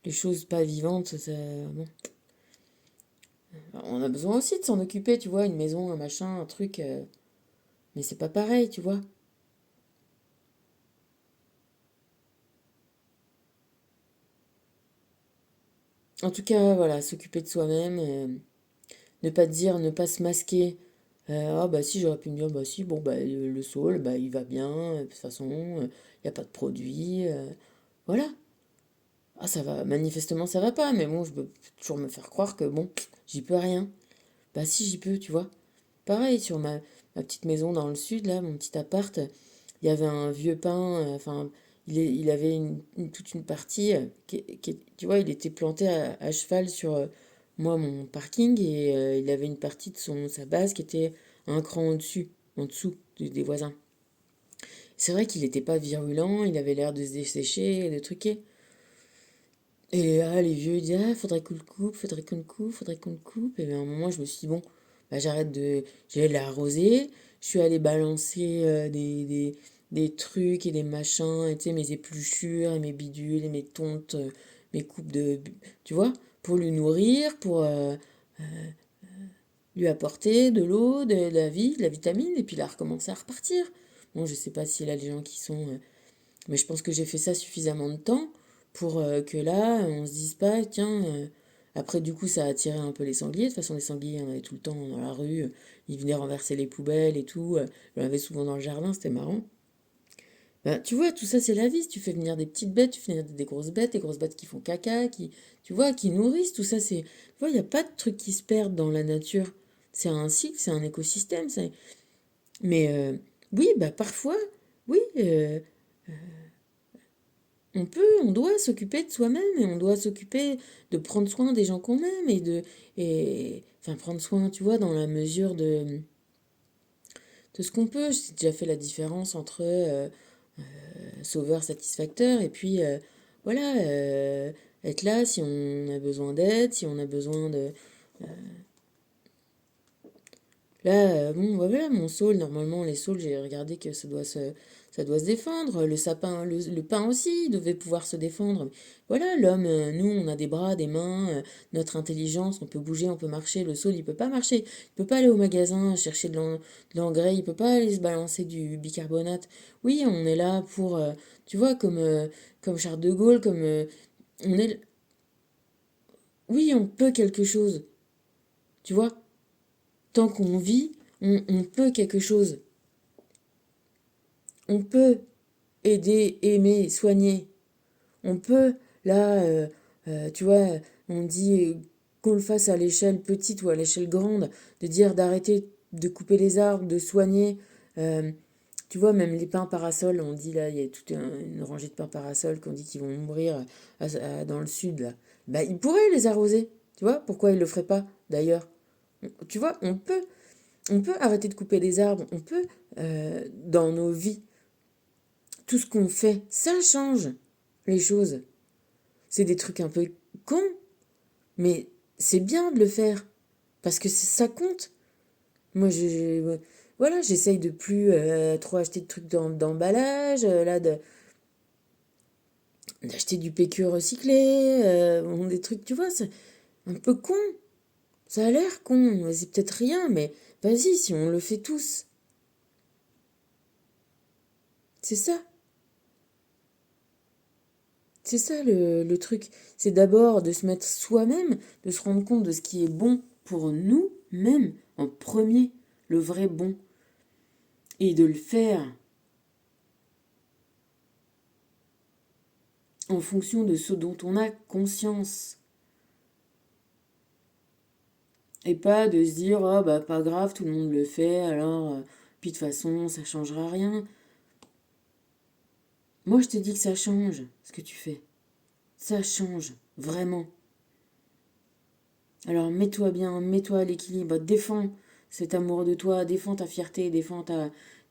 Les choses pas vivantes, bon. On a besoin aussi de s'en occuper, tu vois, une maison, un machin, un truc. Mais c'est pas pareil, tu vois. En tout cas, voilà, s'occuper de soi-même, ne pas dire, ne pas se masquer. Ah bah si, j'aurais pu me dire, bah si, bon, bah le saule, bah il va bien, de toute façon, il n'y a pas de produit. Voilà. Ah, ça va, manifestement, ça va pas, mais bon, je peux toujours me faire croire que bon, j'y peux rien. Bah, si, j'y peux, tu vois. Pareil, sur ma petite maison dans le sud, là, mon petit appart, il y avait un vieux pin, enfin, il avait toute une partie, tu vois, il était planté à cheval sur, moi, mon parking, et il avait une partie de sa base qui était un cran au-dessus, en dessous des voisins. C'est vrai qu'il n'était pas virulent, il avait l'air de se dessécher, de truquer. Et les vieux ils disaient, ah, faudrait qu'on le coupe, faudrait qu'on le coupe, faudrait qu'on le coupe. Et bien, à un moment, je me suis dit, bon, bah, j'allais l'arroser. Je suis allée balancer des trucs et des machins, et tu sais, mes épluchures et mes bidules et mes tontes, mes coupes tu vois, pour le nourrir, pour lui apporter de l'eau, de la vie, de la vitamine, et puis là, recommencer à repartir. Bon, je sais pas si là, les gens qui sont mais je pense que j'ai fait ça suffisamment de temps pour que là, on se dise pas, tiens, après du coup, ça a attiré un peu les sangliers. De toute façon, les sangliers, on avait tout le temps dans la rue, ils venaient renverser les poubelles et tout. On avait souvent dans le jardin, c'était marrant. Ben, tu vois, tout ça, c'est la vie. Si tu fais venir des petites bêtes, tu fais venir des grosses bêtes qui font caca, tu vois, qui nourrissent, tout ça, c'est... Tu vois, il n'y a pas de trucs qui se perdent dans la nature. C'est un cycle, c'est un écosystème. Mais oui, bah parfois, oui, on doit s'occuper de soi-même et on doit s'occuper de prendre soin des gens qu'on aime enfin prendre soin, tu vois, dans la mesure de ce qu'on peut. J'ai déjà fait la différence entre sauveur satisfacteur et puis voilà, être là si on a besoin d'aide, si on a besoin de, là, bon, bah voilà, mon saule, normalement, les saules, j'ai regardé que ça doit se défendre. Le sapin, le pin aussi, il devait pouvoir se défendre. Voilà, l'homme, nous, on a des bras, des mains, notre intelligence, on peut bouger, on peut marcher. Le saule, il peut pas marcher. Il peut pas aller au magasin chercher de l'engrais, il peut pas aller se balancer du bicarbonate. Oui, on est là pour, tu vois, comme Charles de Gaulle, on est, oui, on peut quelque chose, tu vois. Tant qu'on vit, on peut quelque chose. On peut aider, aimer, soigner. On peut, là, tu vois, on dit qu'on le fasse à l'échelle petite ou à l'échelle grande, de dire d'arrêter de couper les arbres, de soigner. euh, Tu vois, même les pins parasols, on dit là, il y a toute une rangée de pins parasols qu'on dit qu'ils vont mourir dans le sud, là. Bah, ils pourraient les arroser. Tu vois, pourquoi ils le feraient pas, d'ailleurs? Tu vois, on peut arrêter de couper des arbres, on peut, dans nos vies, tout ce qu'on fait, ça change les choses. C'est des trucs un peu cons, mais c'est bien de le faire, parce que ça compte. Moi, voilà, j'essaye de plus trop acheter de trucs d'emballage, là, d'acheter du PQ recyclé, bon, des trucs, tu vois, c'est un peu con. Ça a l'air con, c'est peut-être rien, mais vas-y, si on le fait tous. C'est ça. C'est ça le truc. C'est d'abord de se mettre soi-même, de se rendre compte de ce qui est bon pour nous-mêmes en premier, le vrai bon. Et de le faire. en fonction de ce dont on a conscience. Et pas de se dire, oh bah pas grave, tout le monde le fait, alors, puis de toute façon, ça changera rien. Moi, je te dis que ça change, ce que tu fais. Ça change, vraiment. Alors mets-toi bien, mets-toi à l'équilibre, défends cet amour de toi, défends ta fierté, défends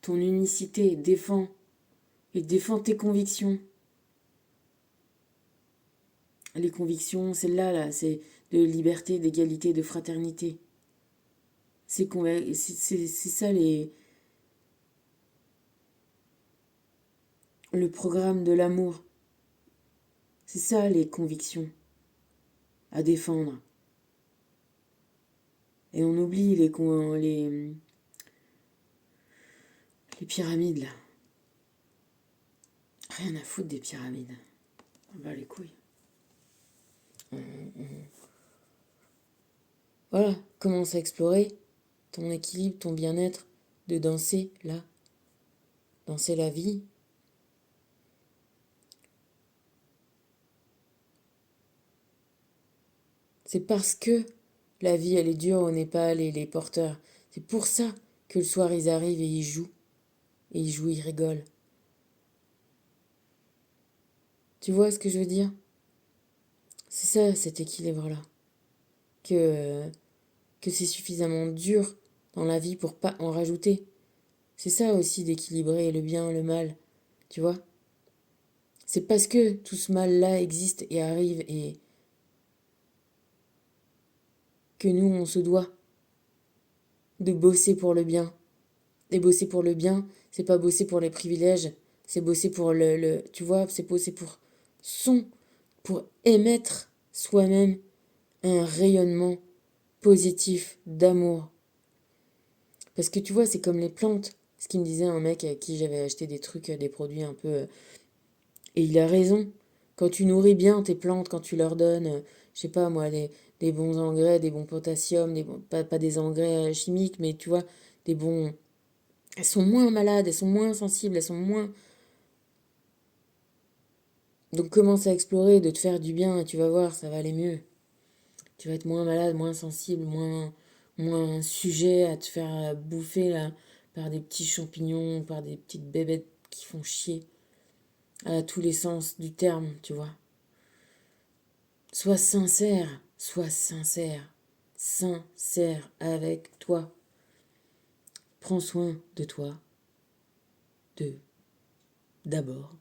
ton unicité, défends tes convictions. Les convictions, celles-là, là, c'est de liberté, d'égalité, de fraternité. C'est ça le programme de l'amour. C'est ça les convictions à défendre. Et on oublie les pyramides, là. Rien à foutre des pyramides. On va les couilles. Voilà, commence à explorer ton équilibre, ton bien-être, de danser, là. Danser la vie. C'est parce que la vie, elle est dure au Népal et les porteurs. C'est pour ça que le soir, ils arrivent et ils jouent. Et ils jouent, ils rigolent. Tu vois ce que je veux dire? C'est ça, cet équilibre-là. Que, que c'est suffisamment dur dans la vie pour pas en rajouter. C'est ça aussi d'équilibrer le bien, le mal. Tu vois? C'est parce que tout ce mal-là existe et arrive et que nous, on se doit de bosser pour le bien. Et bosser pour le bien, c'est pas bosser pour les privilèges, c'est bosser pour tu vois, c'est bosser pour émettre soi-même un rayonnement positif d'amour. Parce que tu vois, c'est comme les plantes. Ce qu'il me disait un mec à qui j'avais acheté des trucs, des produits un peu... Et il a raison. Quand tu nourris bien tes plantes, quand tu leur donnes, je sais pas moi, des bons engrais, des bons potassium, pas des engrais chimiques, mais tu vois, des bons... Elles sont moins malades, elles sont moins sensibles, elles sont moins... Donc commence à explorer, de te faire du bien, et tu vas voir, ça va aller mieux. Tu vas être moins malade, moins sensible, moins sujet à te faire bouffer là, par des petits champignons, par des petites bébêtes qui font chier. À tous les sens du terme, tu vois. Sois sincère avec toi. Prends soin de toi, d'abord,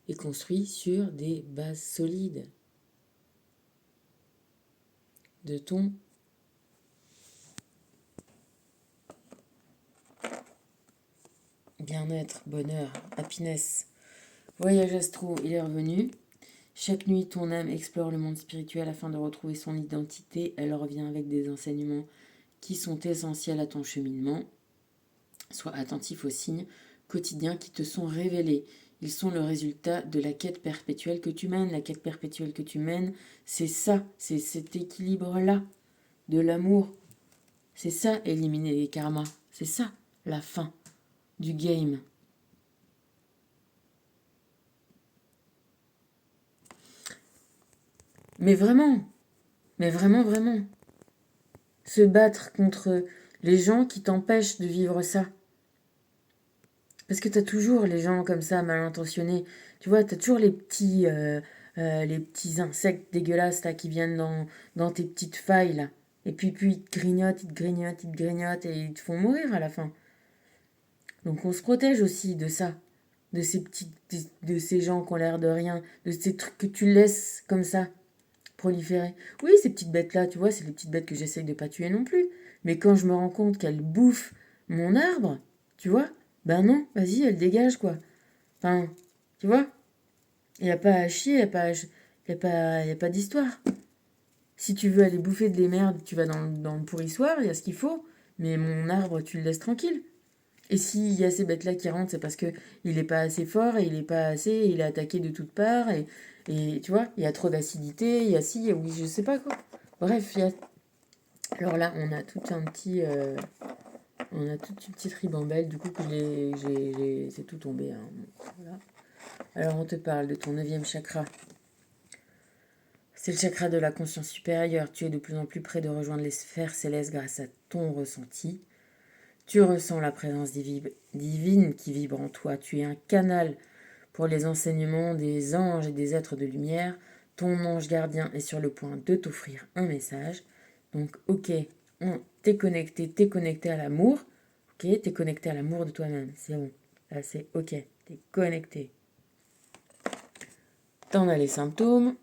et construis sur des bases solides de ton bien-être, bonheur, happiness. Voyage astro, il est revenu. Chaque nuit, ton âme explore le monde spirituel afin de retrouver son identité. Elle revient avec des enseignements qui sont essentiels à ton cheminement. Sois attentif aux signes quotidiens qui te sont révélés. Ils sont le résultat de la quête perpétuelle que tu mènes. La quête perpétuelle que tu mènes, c'est ça, c'est cet équilibre-là de l'amour. C'est ça, éliminer les karmas. C'est ça, la fin du game. Mais vraiment, vraiment. Se battre contre les gens qui t'empêchent de vivre ça. Parce que t'as toujours les gens comme ça, mal intentionnés. Tu vois, t'as toujours les petits insectes dégueulasses là qui viennent dans tes petites failles là. Et puis ils te grignotent, et ils te font mourir à la fin. Donc on se protège aussi de ça. De ces gens qui ont l'air de rien. De ces trucs que tu laisses comme ça proliférer. Oui, ces petites bêtes-là, tu vois, c'est les petites bêtes que j'essaye de pas tuer non plus. Mais quand je me rends compte qu'elles bouffent mon arbre, tu vois, ben non, vas-y, elles dégagent, quoi. Enfin, tu vois, il n'y a pas à chier, y a pas d'histoire. Si tu veux aller bouffer des merdes, tu vas dans le pourrissoir, il y a ce qu'il faut, mais mon arbre, tu le laisses tranquille. Et s'il y a ces bêtes-là qui rentrent, c'est parce que il est pas assez fort, et il est pas assez, il est attaqué de toutes parts, et tu vois, il y a trop d'acidité, il y a ci, il y a oui, je sais pas quoi. Bref, il y a... Alors là, on a tout un petit... on a toute une petite ribambelle, du coup, que c'est tout tombé. Hein. Voilà. Alors on te parle de ton 9e chakra. C'est le chakra de la conscience supérieure. Tu es de plus en plus près de rejoindre les sphères célestes grâce à ton ressenti. Tu ressens la présence divine qui vibre en toi. Tu es un canal pour les enseignements des anges et des êtres de lumière. Ton ange gardien est sur le point de t'offrir un message. Donc, ok, t'es connecté à l'amour. Ok, t'es connecté à l'amour de toi-même. C'est bon. Là, c'est ok. T'es connecté. T'en as les symptômes.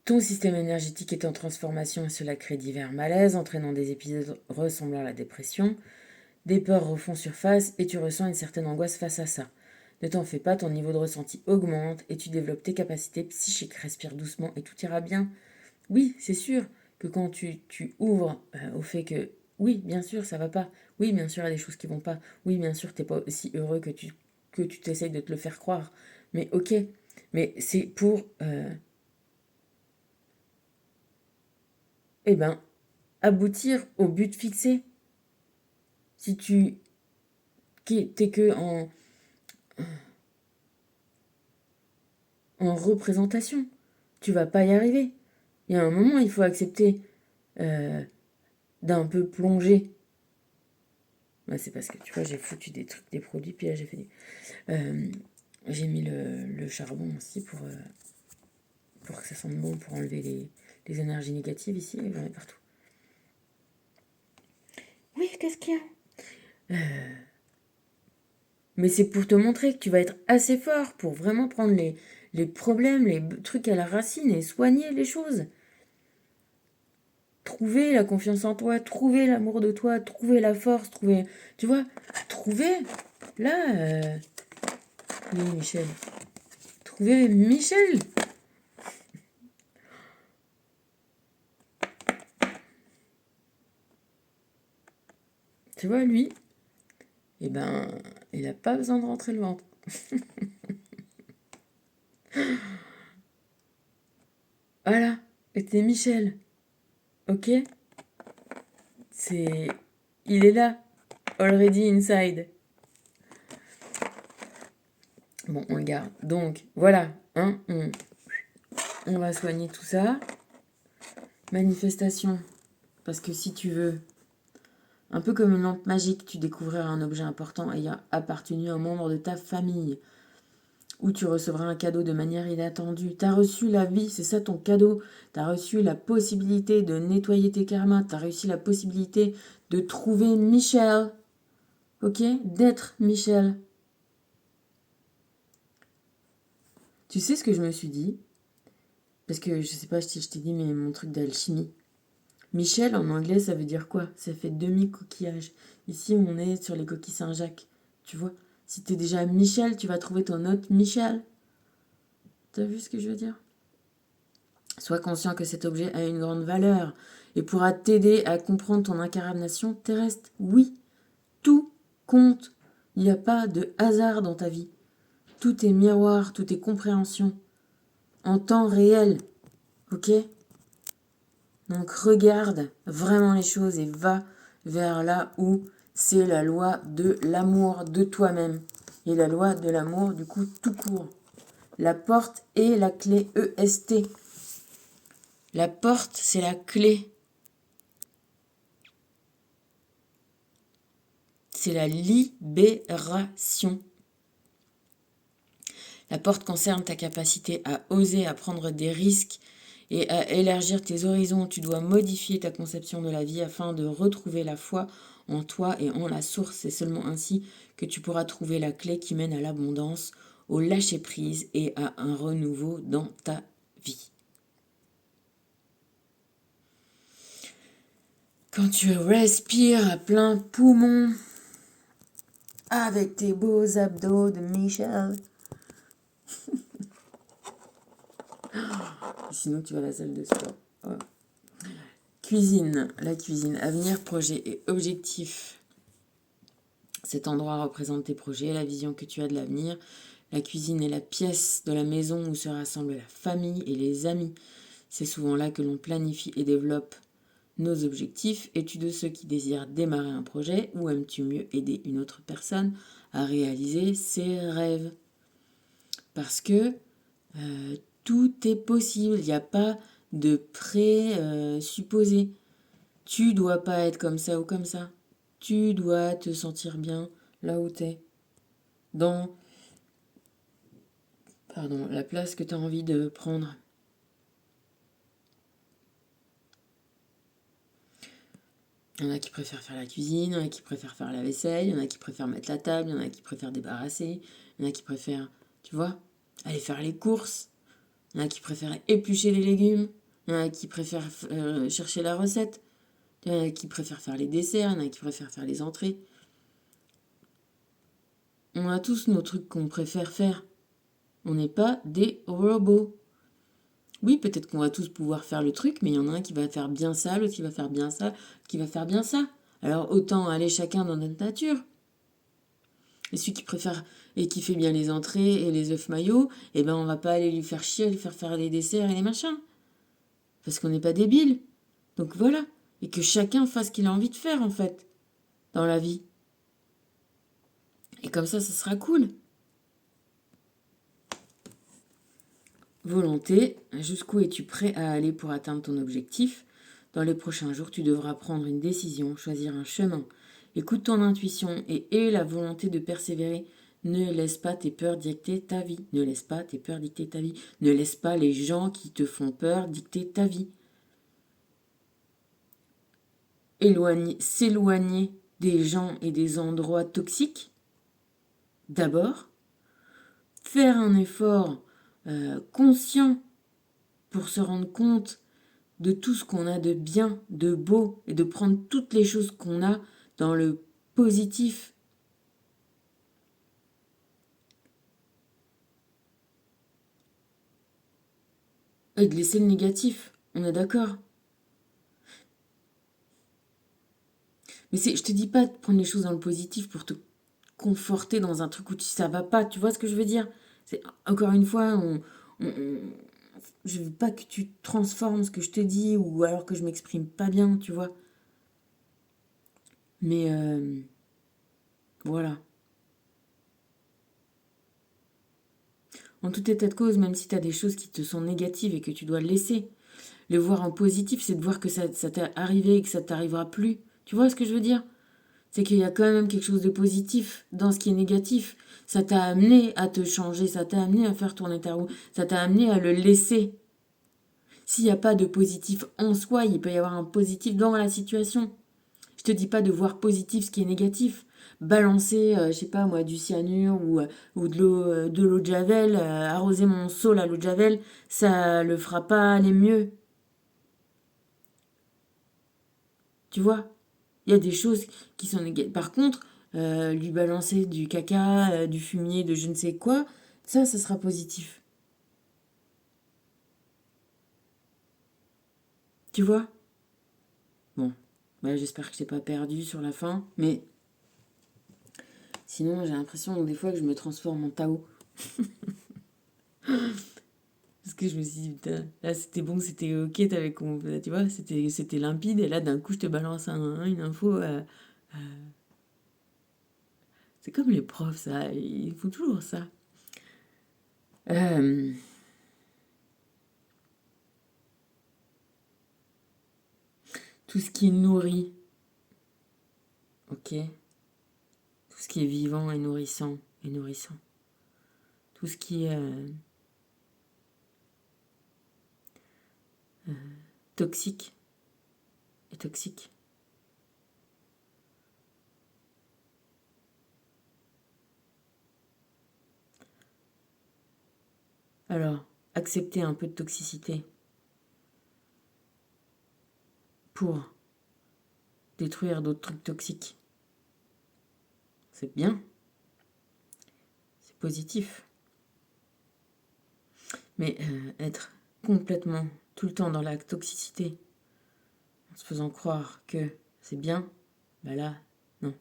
Ton système énergétique est en transformation et cela crée divers malaises, entraînant des épisodes ressemblant à la dépression. Des peurs refont surface et tu ressens une certaine angoisse face à ça. Ne t'en fais pas, ton niveau de ressenti augmente et tu développes tes capacités psychiques. Respire doucement et tout ira bien. Oui, c'est sûr que quand tu ouvres au fait que oui, bien sûr, ça va pas. Oui, bien sûr, il y a des choses qui vont pas. Oui, bien sûr, t'es pas aussi heureux que tu t'essayes de te le faire croire. Mais ok, mais c'est pour aboutir au but fixé. Si tu t'es que en représentation, tu vas pas y arriver. Il y a un moment, il faut accepter d'un peu plonger. Ouais, c'est parce que tu vois, j'ai foutu des trucs, des produits, puis là j'ai fait j'ai mis le charbon aussi pour que ça sente bon, pour enlever les énergies négatives ici, et j'en ai partout. Oui, qu'est-ce qu'il y a Mais c'est pour te montrer que tu vas être assez fort pour vraiment prendre les problèmes, les trucs à la racine et soigner les choses. Trouver la confiance en toi, trouver l'amour de toi, trouver la force, trouver... Tu vois, trouver... Là... Oui, Michel. Trouver Michel. Tu vois, lui, eh ben, il n'a pas besoin de rentrer le ventre. Voilà, et c'est Michel. Ok? C'est... Il est là. Already inside. Bon, on le garde. Donc, voilà. Hein, on va soigner tout ça. Manifestation. Parce que si tu veux, un peu comme une lampe magique, tu découvriras un objet important ayant appartenu à un membre de ta famille. Ou tu recevras un cadeau de manière inattendue. Tu as reçu la vie, c'est ça ton cadeau. Tu as reçu la possibilité de nettoyer tes karmas. Tu as reçu la possibilité de trouver Michel. Ok? D'être Michel. Tu sais ce que je me suis dit? Parce que je sais pas si je t'ai dit, mais mon truc d'alchimie. Michel, en anglais, ça veut dire quoi? Ça fait demi-coquillage. Ici, on est sur les coquilles Saint-Jacques. Tu vois? Si t'es déjà Michel, tu vas trouver ton autre Michel. T'as vu ce que je veux dire? Sois conscient que cet objet a une grande valeur et pourra t'aider à comprendre ton incarnation terrestre. Oui, tout compte. Il n'y a pas de hasard dans ta vie. Tout est miroir, tout est compréhension. En temps réel. Ok? Donc regarde vraiment les choses et va vers là où c'est la loi de l'amour de toi-même. Et la loi de l'amour, du coup, tout court. La porte est la clé EST. La porte, c'est la clé. C'est la libération. La porte concerne ta capacité à oser, à prendre des risques et à élargir tes horizons. Tu dois modifier ta conception de la vie afin de retrouver la foi en toi et en la source. C'est seulement ainsi que tu pourras trouver la clé qui mène à l'abondance, au lâcher-prise et à un renouveau dans ta vie. Quand tu respires à plein poumon avec tes beaux abdos de Michel. Sinon, tu vas à la salle de sport. Ouais. Cuisine. La cuisine. Avenir, projet et objectif. Cet endroit représente tes projets, la vision que tu as de l'avenir. La cuisine est la pièce de la maison où se rassemble la famille et les amis. C'est souvent là que l'on planifie et développe nos objectifs? Es-tu de ceux qui désirent démarrer un projet ou aimes-tu mieux aider une autre personne à réaliser ses rêves? Parce que tout est possible, il n'y a pas de présupposé. Tu dois pas être comme ça ou comme ça. Tu dois te sentir bien là où tu es. Dans la place que tu as envie de prendre. Il y en a qui préfèrent faire la cuisine, il y en a qui préfèrent faire la vaisselle, il y en a qui préfèrent mettre la table, il y en a qui préfèrent débarrasser, il y en a qui préfèrent, tu vois, aller faire les courses, il y en a qui préfèrent éplucher les légumes, il y en a qui préfèrent chercher la recette, il y en a qui préfèrent faire les desserts, il y en a qui préfèrent faire les entrées. On a tous nos trucs qu'on préfère faire. On n'est pas des robots. Oui, peut-être qu'on va tous pouvoir faire le truc, mais il y en a un qui va faire bien ça, l'autre qui va faire bien ça, qui va faire bien ça. Alors autant aller chacun dans notre nature. Et celui qui préfère et qui fait bien les entrées et les œufs maillots, eh ben on va pas aller lui faire chier, lui faire les desserts et les machins. Parce qu'on n'est pas débile. Donc voilà. Et que chacun fasse ce qu'il a envie de faire en fait. Dans la vie. Et comme ça sera cool. Volonté, jusqu'où es-tu prêt à aller pour atteindre ton objectif? Dans les prochains jours, tu devras prendre une décision, choisir un chemin. Écoute ton intuition et aie la volonté de persévérer. Ne laisse pas tes peurs dicter ta vie. Ne laisse pas tes peurs dicter ta vie. Ne laisse pas les gens qui te font peur dicter ta vie. S'éloigner des gens et des endroits toxiques. D'abord, faire un effort conscient pour se rendre compte de tout ce qu'on a de bien, de beau, et de prendre toutes les choses qu'on a dans le positif. Et de laisser le négatif, on est d'accord. Mais je te dis pas de prendre les choses dans le positif pour te conforter dans un truc où ça va pas, tu vois ce que je veux dire? C'est encore une fois, je veux pas que tu transformes ce que je te dis ou alors que je m'exprime pas bien, tu vois. Mais voilà. En tout état de cause, même si tu as des choses qui te sont négatives et que tu dois laisser, le voir en positif, c'est de voir que ça t'est arrivé et que ça t'arrivera plus. Tu vois ce que je veux dire? C'est qu'il y a quand même quelque chose de positif dans ce qui est négatif. Ça t'a amené à te changer, ça t'a amené à faire tourner ta roue, ça t'a amené à le laisser. S'il n'y a pas de positif en soi, il peut y avoir un positif dans la situation. Je te dis pas de voir positif ce qui est négatif. Balancer, je sais pas moi, du cyanure ou de l'eau de javel, arroser mon sol à l'eau de javel, ça le fera pas aller mieux. Tu vois? Il y a des choses qui sont négatives. Par contre, lui balancer du caca, du fumier, de je ne sais quoi, ça sera positif. Tu vois? Bon, bah, j'espère que je t'ai pas perdu sur la fin, mais sinon j'ai l'impression des fois que je me transforme en Tao. Parce que je me suis dit, putain, là c'était bon, c'était ok, tu vois, c'était limpide, et là d'un coup je te balance une info. C'est comme les profs, ça, ils font toujours ça. Euh, tout ce qui nourrit, ok? Tout ce qui est vivant et nourrissant et nourrissant. Tout ce qui est toxique est toxique. Alors, accepter un peu de toxicité pour détruire d'autres trucs toxiques, c'est bien, c'est positif. Mais être complètement tout le temps dans la toxicité, en se faisant croire que c'est bien, bah là, non.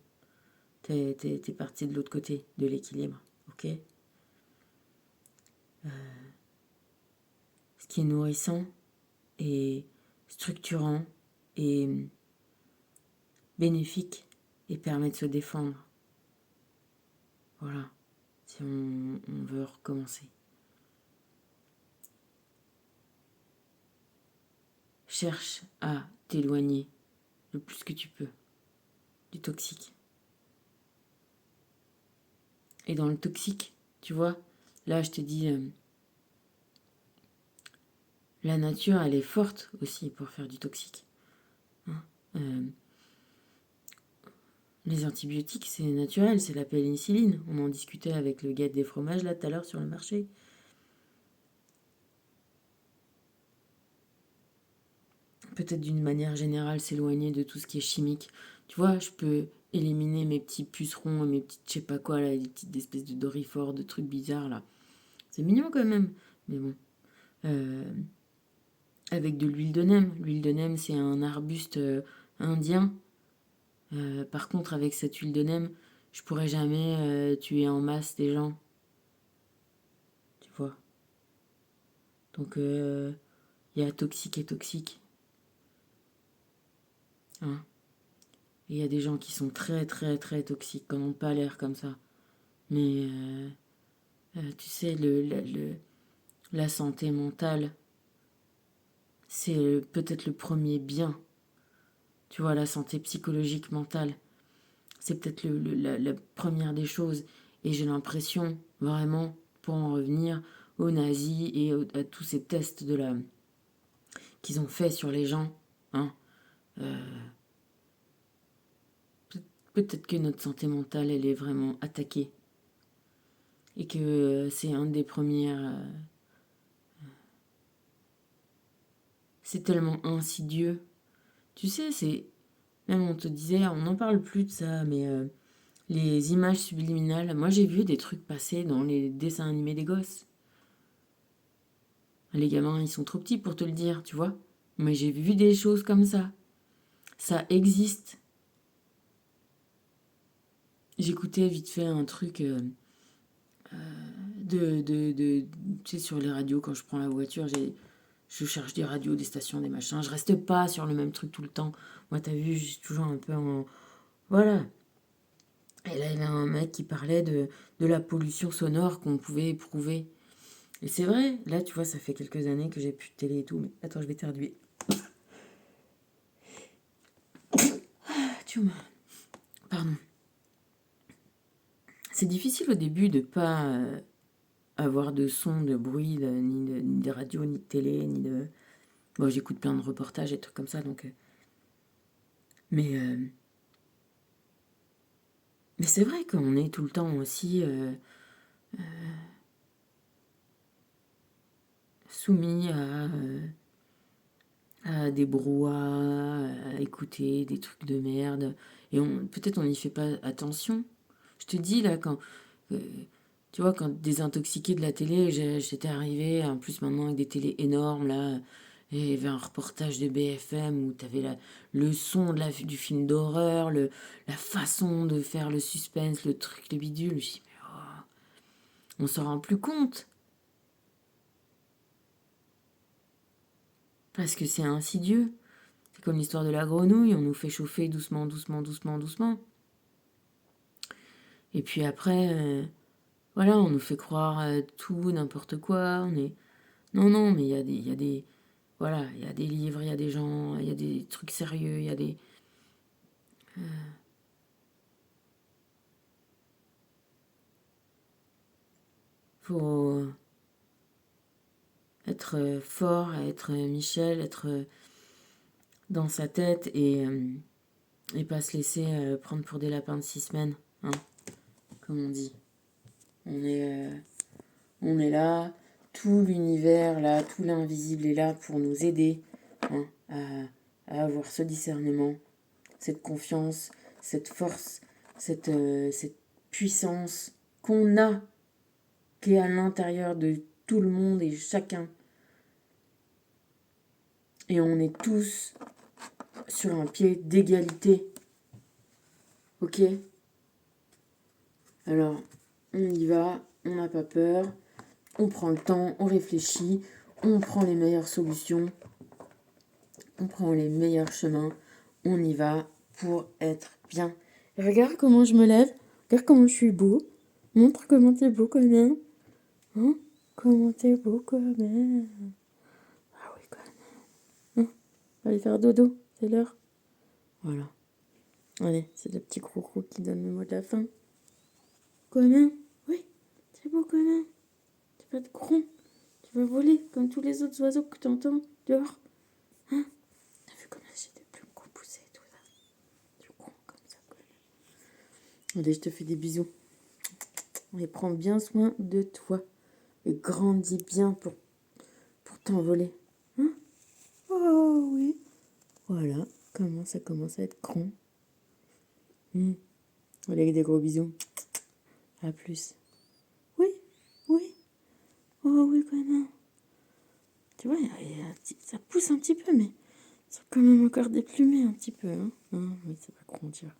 T'es parti de l'autre côté de l'équilibre, ok? Ce qui est nourrissant et structurant est bénéfique et permet de se défendre. Voilà, si on veut recommencer. Cherche à t'éloigner le plus que tu peux du toxique. Et dans le toxique, tu vois, là je te dis, la nature elle est forte aussi pour faire du toxique. Les antibiotiques c'est naturel, c'est la pénicilline. On en discutait avec le gars des fromages là tout à l'heure sur le marché. Peut-être d'une manière générale s'éloigner de tout ce qui est chimique. Tu vois, je peux éliminer mes petits pucerons, mes petites je sais pas quoi là, les petites espèces de dorifores, de trucs bizarres là. C'est mignon quand même, mais bon. Avec de l'huile de nem. L'huile de nem, c'est un arbuste indien. Par contre, avec cette huile de nem, je pourrais jamais tuer en masse des gens. Tu vois. Donc, il y a toxique et toxique. Hein. Et il y a des gens qui sont très, très, très toxiques, qui n'ont pas l'air comme ça. Mais, tu sais, la santé mentale, c'est peut-être le premier bien. Tu vois, la santé psychologique mentale. C'est peut-être la première des choses. Et j'ai l'impression, vraiment, pour en revenir aux nazis et à tous ces tests qu'ils ont fait sur les gens, hein, peut-être que notre santé mentale, elle est vraiment attaquée. Et que c'est un des premières... c'est tellement insidieux. Tu sais, c'est... Même on te disait, on n'en parle plus de ça, mais les images subliminales, moi j'ai vu des trucs passer dans les dessins animés des gosses. Les gamins, ils sont trop petits pour te le dire, tu vois. Mais j'ai vu des choses comme ça. Ça existe. J'écoutais vite fait un truc tu sais, sur les radios, quand je prends la voiture, je cherche des radios, des stations, des machins. Je reste pas sur le même truc tout le temps. Moi, t'as vu, je suis toujours un peu en... Voilà. Et là, il y avait un mec qui parlait de la pollution sonore qu'on pouvait éprouver. Et c'est vrai, là, tu vois, ça fait quelques années que j'ai plus de télé et tout. Mais attends, je vais t'éternuer. Tu m'as... Pardon. C'est difficile au début de pas avoir de son, de bruit, ni de radio, ni de télé, ni de... Bon, j'écoute plein de reportages et trucs comme ça, donc... Mais, mais c'est vrai qu'on est tout le temps aussi soumis à des brouhahs, à écouter des trucs de merde. Et peut-être on n'y fait pas attention. Je te dis, là, quand... tu vois, quand désintoxiqué de la télé, j'étais arrivée, en plus maintenant avec des télés énormes, là, et il y avait un reportage de BFM où tu avais le son du film d'horreur, la façon de faire le suspense, le truc, le bidule. Je dis, mais oh, on s'en rend plus compte. Parce que c'est insidieux. C'est comme l'histoire de la grenouille, on nous fait chauffer doucement, doucement, doucement, doucement. Et puis après, voilà, on nous fait croire tout, n'importe quoi. On est... Non, non, mais il y a des... Voilà, il y a des livres, il y a des gens, il y a des trucs sérieux, il y a des... Faut être fort, être Michel, être dans sa tête et pas se laisser prendre pour des lapins de 6 semaines, hein, comme on dit. On est là, tout l'univers là, tout l'invisible est là pour nous aider, hein, à avoir ce discernement, cette confiance, cette force, cette puissance qu'on a, qui est à l'intérieur de tout le monde et chacun. Et on est tous sur un pied d'égalité. Ok? Alors, on y va, on n'a pas peur, on prend le temps, on réfléchit, on prend les meilleures solutions On prend les meilleurs chemins. On y va pour être bien. Et regarde comment je me lève. Regarde comment je suis beau. Montre comment t'es beau quand même. Hein? Comment t'es beau quand même. Ah oui, quand même. Hein? Allez faire dodo. C'est l'heure. Voilà. Allez, c'est le petit crocro qui donne le mot de la fin. Quand même. Oui, c'est beau quand même. Tu vas te gron. Tu vas voler comme tous les autres oiseaux que tu entends dehors. Hein? T'as vu comment j'ai des plumes qu'on poussait et tout ça. Tu gron comme ça quand même. Allez, je te fais des bisous. Et prends bien soin de toi. Et grandis bien pour t'envoler. Hein? Oh oui. Voilà, comment ça commence à être grand. Allez, des gros bisous. À plus. Oui, oui. Oh oui, quand même. Tu vois, ça pousse un petit peu, mais c'est quand même encore déplumé un petit peu. Hein, oui, ça va grandir.